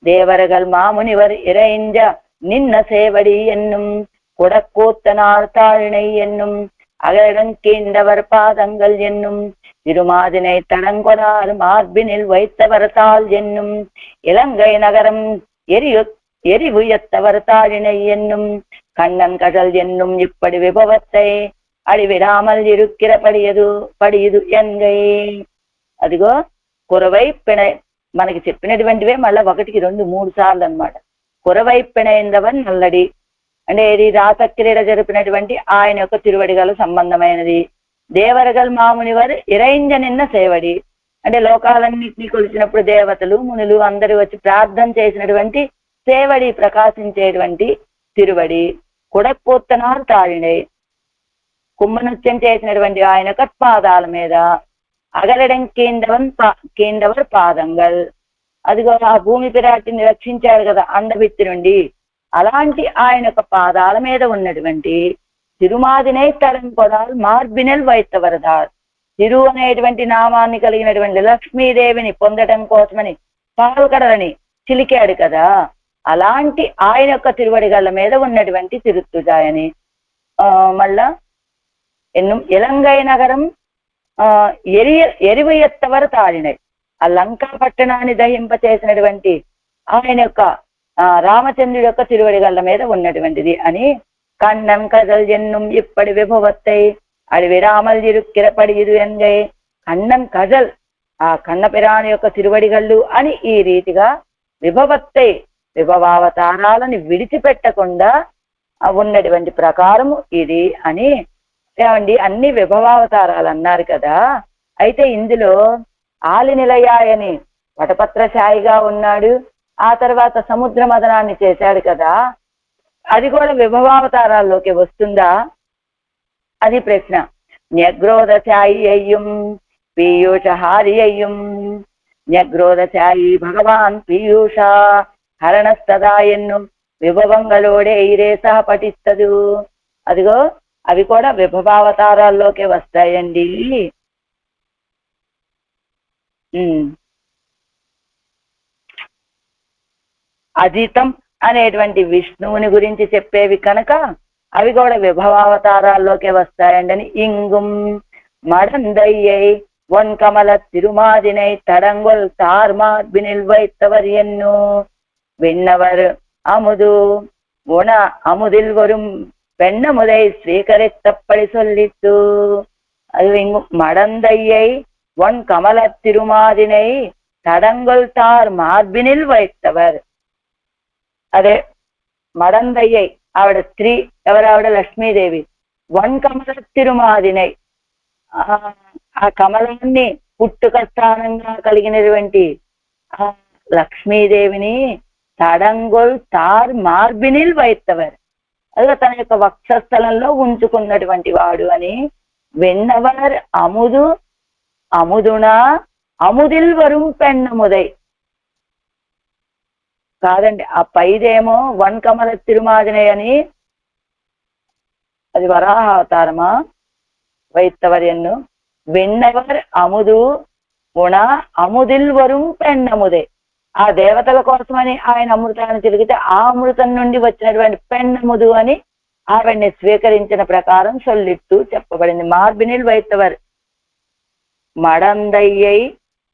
దేవరగల్ మామునివర్ ఇరైంజ నిన్న సేవడి ఎన్నుం குடக்கூத்தனார்த்தாழினை என்னும் அகழங்கீண்டவர் பாதங்கள் என்னும் திருமாதினை தடங்கொடார் மார்பினில் வைத்தவர் தாள் என்னும் இலங்கை நகரம் எரிவுயத்தவர் தாழினை என்னும் கண்ணன் கடல் என்னும் இப்படி விபவத்தை అడివిరామల్ ఇరుక్కిర పడియదు ఎన్గై. అదిగో కురవై పిణై మనకి చెప్పినటువంటివే మళ్ళీ 1, 2, 3 సార్లు అనమాట. కురవై పిణైందవన్ నల్లడి అంటే ఇది రాసక్రీడ జరిపినటువంటి ఆయన యొక్క తిరువడిగల సంబంధమైనది. దేవరగల్ మామునివారు ఇరైంజ నిన్న సేవడి అంటే లోకాలన్నింటినీ కొలిచినప్పుడు దేవతలు మునులు అందరూ వచ్చి ప్రార్థన చేసినటువంటి సేవడి ప్రకాశించేటువంటి తిరువడి. కుడపోత్తనారు తాళినై కుంభనృత్యం చేసినటువంటి ఆయన యొక్క పాదాల మీద అగలడం కేందవర్ పాదంగల్ అదిగో ఆ భూమి పిరాటిని రక్షించారు కదా అండబిత్తి నుండి, అలాంటి ఆయన యొక్క పాదాల మీద ఉన్నటువంటి తిరుమాదినై తడంకొడాల్ మార్బినెల్ వైత్తవరదార్ తిరు అనేటువంటి నామాన్ని కలిగినటువంటి లక్ష్మీదేవిని పొందడం కోసమని పాల్కడలని చిలికాడు కదా, అలాంటి ఆయన యొక్క తిరువడిగళ్ళ మీద ఉన్నటువంటి తిరుత్తుజాయని. మళ్ళా ఎన్ను ఇలంగై నగరం ఎరివు ఎత్తవర తాళినై ఆ లంకా పట్టణాన్ని దహింప చేసినటువంటి ఆయన యొక్క రామచంద్రుడి యొక్క తిరువడిగళ్ళ మీద ఉన్నటువంటిది అని. కన్నం కజల్ ఎన్నుం ఇప్పటి విభవత్తై అడివి రామల్ ఇరుక్కిర పడియదు ఎన్గై కన్నం కజల్ ఆ కన్నపిరాని యొక్క తిరువడిగళ్ళు అని ఈ రీతిగా విభవత్తై విభవావతారాలని విడిచిపెట్టకుండా ఉన్నటువంటి ప్రకారము ఇది అని. ఏమండి అన్ని విభవావతారాలు అన్నారు కదా, అయితే ఇందులో ఆలి నిలయాయని వటపత్రశాయిగా ఉన్నాడు, ఆ తర్వాత సముద్ర మదనాన్ని చేశాడు కదా, అది కూడా విభవావతారాల్లోకి వస్తుందా అది ప్రశ్న. న్యగ్రోధశాయి అయ్యం పీయూషహారి అయ్యం న్యగ్రోధశాయి భగవాన్ పీయూష హరణస్తదా ఎన్ను విభవంగలోడే ఇరేస పఠిస్తదు. అదిగో అవి కూడా విభవావతారాల్లోకి వస్తాయండి. అజితం అనేటువంటి విష్ణువుని గురించి చెప్పేవి కనుక అవి కూడా విభవావతారాల్లోకి వస్తాయండి అని. ఇంగుం మడందయ్యై వన్ కమల తిరుమాదినై తడంగొల్ తార్మార్బినిల్ వైత్తవర్ ఎన్ను విన్నవర్ అముదు உண அமுதில் வரும் பெண்ணமுதை ஸ்வீகரித்தப்படி சொல்லித்து. அது இங்கும் மடந்தையை ஒன் கமல திருமாதினை தடங்கொல் தார் మార్బినిల్ వైత్తవర్. అదే మడందయ్యై ఆవిడ స్త్రీ, ఎవరు ఆవిడ లక్ష్మీదేవి. వన్ కమల తిరుమాదినై ఆ కమలాన్ని పుట్టుక స్థానంగా కలిగినటువంటి ఆ లక్ష్మీదేవిని తడంగొల్ తార్ మార్బినిల్ వైత్తవర్, అదే తన యొక్క వక్షస్థలంలో ఉంచుకున్నటువంటి వాడు అని. వెన్నవర్ అముదు అముదున అముదిల్ వరుం పెన్నముదై కాదండి, ఆ పైదేమో వన్కమల తిరుమాదినై అని, అది వరాహ అవతారమా వైత్తవర్యన్ను. వెన్నవర్ అముదు గుణ అముదిల్ వరుం పెన్నముదే, ఆ దేవతల కోసమని ఆయన అమృతాన్ని తిరిగితే ఆ అమృతం నుండి వచ్చినటువంటి పెన్నముదు అని ఆవిడ్ని స్వీకరించిన ప్రకారం సొల్లిట్టు చెప్పబడింది. మార్బినిల్ వైత్తవర్ మడందయ్యై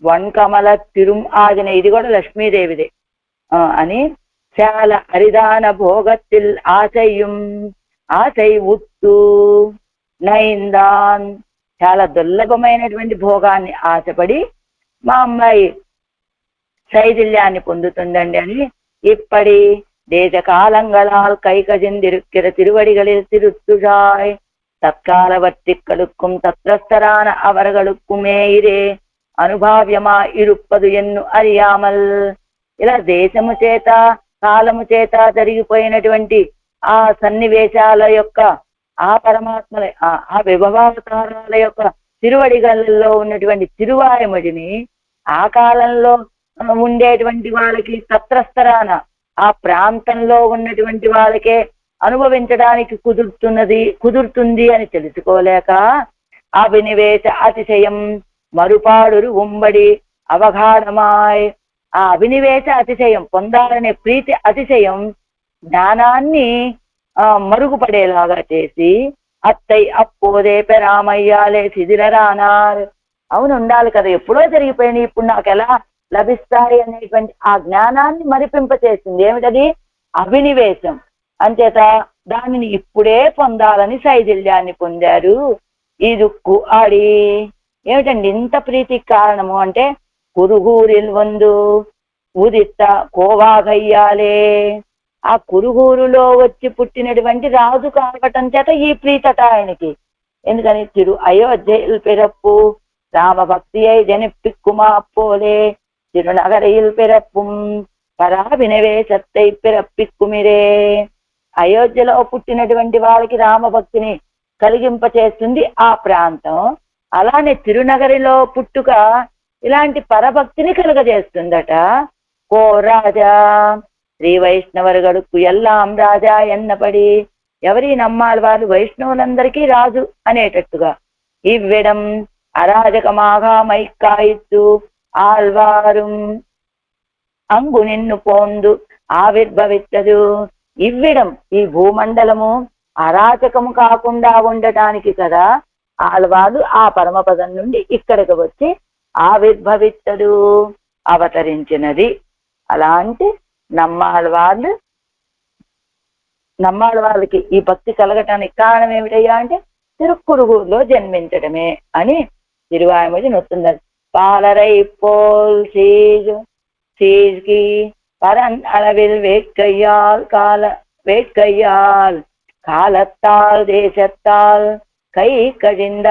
వన్కమల తిరుం ఆదిన, ఇది కూడా లక్ష్మీదేవిదే అని. చాలా అరిదాన భోగత్తిల్ ఆశయం ఆశై ఉత్తు నైందాన్, చాలా దుర్లభమైనటువంటి భోగాన్ని ఆశపడి మా అమ్మాయి శైథిల్యాన్ని పొందుతుందండి అని. ఇప్పటి தேசகாலங்களால் கைகஜிந்திருக்கிற திருவடிகளில் திருத்துழாய் தற்காலவர்த்திகளுக்கும் தத்ரஸ்தரான அவர்களுக்குமே இதே అనుభావ్యమా ఇరుప్పదు ఎన్ను అరియామల్. ఇలా దేశము చేత కాలము చేత జరిగిపోయినటువంటి ఆ సన్నివేశాల యొక్క ఆ పరమాత్మల ఆ విభవావతారాల యొక్క తిరువడిగల్లో ఉన్నటువంటి తిరువాయముడిని ఆ కాలంలో ఉండేటువంటి వాళ్ళకి తత్రస్తరాన ఆ ప్రాంతంలో ఉన్నటువంటి వాళ్ళకే అనుభవించడానికి కుదురుతుంది అని తెలుసుకోలేక అభినివేశ అతిశయం మరుపాడురు ఉమ్మడి అవగాఢమాయ్, ఆ అభినివేశ అతిశయం పొందాలనే ప్రీతి అతిశయం జ్ఞానాన్ని మరుగుపడేలాగా చేసి అత్తై అప్పోదే పెరామయ్యాలే శిథిలరానార్. అవును ఉండాలి కదా, ఎప్పుడో జరిగిపోయింది, ఇప్పుడు నాకు ఎలా లభిస్తాయి అనేటువంటి ఆ జ్ఞానాన్ని మరిపింపచేసింది. ఏమిటది? అభినివేశం. అంచేత దానిని ఇప్పుడే పొందాలని శైథిల్యాన్ని పొందారు. ఈ దుక్కు ఆడి ఏమిటండి ఇంత ప్రీతికి కారణము అంటే కురుగూరిల్ వందు ఉదిత్త కోవాగయ్యాలే, ఆ కురుగూరులో వచ్చి పుట్టినటువంటి రాజు కావటం చేత ఈ ప్రీతట ఆయనకి. ఎందుకని తిరు అయోధ్యയിൽ పిరప్పు రామభక్తియై జనిప్పిక్కుమా పోలే తిరునగరയിൽ పిరప్పుం పరాభినవేశత్తై పిరప్పిక్కుమిరే. అయోధ్యలో పుట్టినటువంటి వాళ్ళకి రామభక్తిని కలిగింపచేస్తుంది ఆ ప్రాంతం. అలానే తిరునగరిలో పుట్టుక ఇలాంటి పరభక్తిని కలుగజేస్తుందట. కో రాజా శ్రీ వైష్ణవరుగడుకు ఎల్లాం రాజా ఎన్నపడి, ఎవరి నమ్మాలి వాళ్ళు వైష్ణవులందరికీ రాజు అనేటట్టుగా ఇవ్వడం అరాజకమాగా మైక్కాయిత్తు ఆల్వారు అంగు నిన్ను పోందు ఆవిర్భవిత్తదు. ఇవ్వడం ఈ భూమండలము అరాచకము కాకుండా ఉండటానికి కదా ఆళ్వాళ్ళు ఆ పరమపదం నుండి ఇక్కడికి వచ్చి ఆవిర్భవిత్తడు అవతరించినది. అలాంటి నమ్మాళ్ళ వాళ్ళకి ఈ భక్తి కలగటానికి కారణం ఏమిటయ్యా అంటే తిరుక్కురుగూరులో జన్మించడమే అని తిరువాయమొഴി నొత్తున్నారు. పాలరై పోల్ சீர்கி பரன் அளவில் வேட்கையால் காலத்தால் தேசத்தால் கை கழிந்த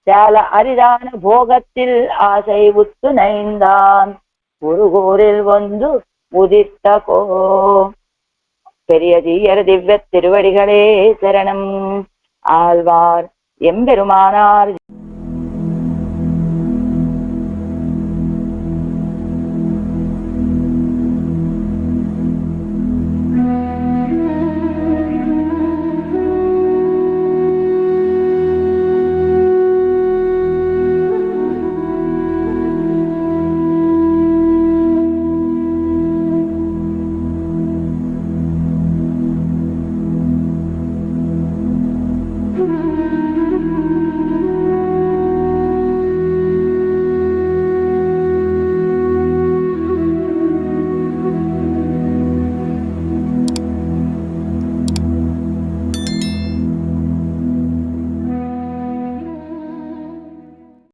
చాలా అరిదాన భోగத்தில் ఆశை ఉత్తు నైందాన్ குருகூரில் வந்து உதித்தகோ. பெரியதீயர் திவ்ய திருவடிகளே சரணம். ஆழ்வார் எம்பெருமானார்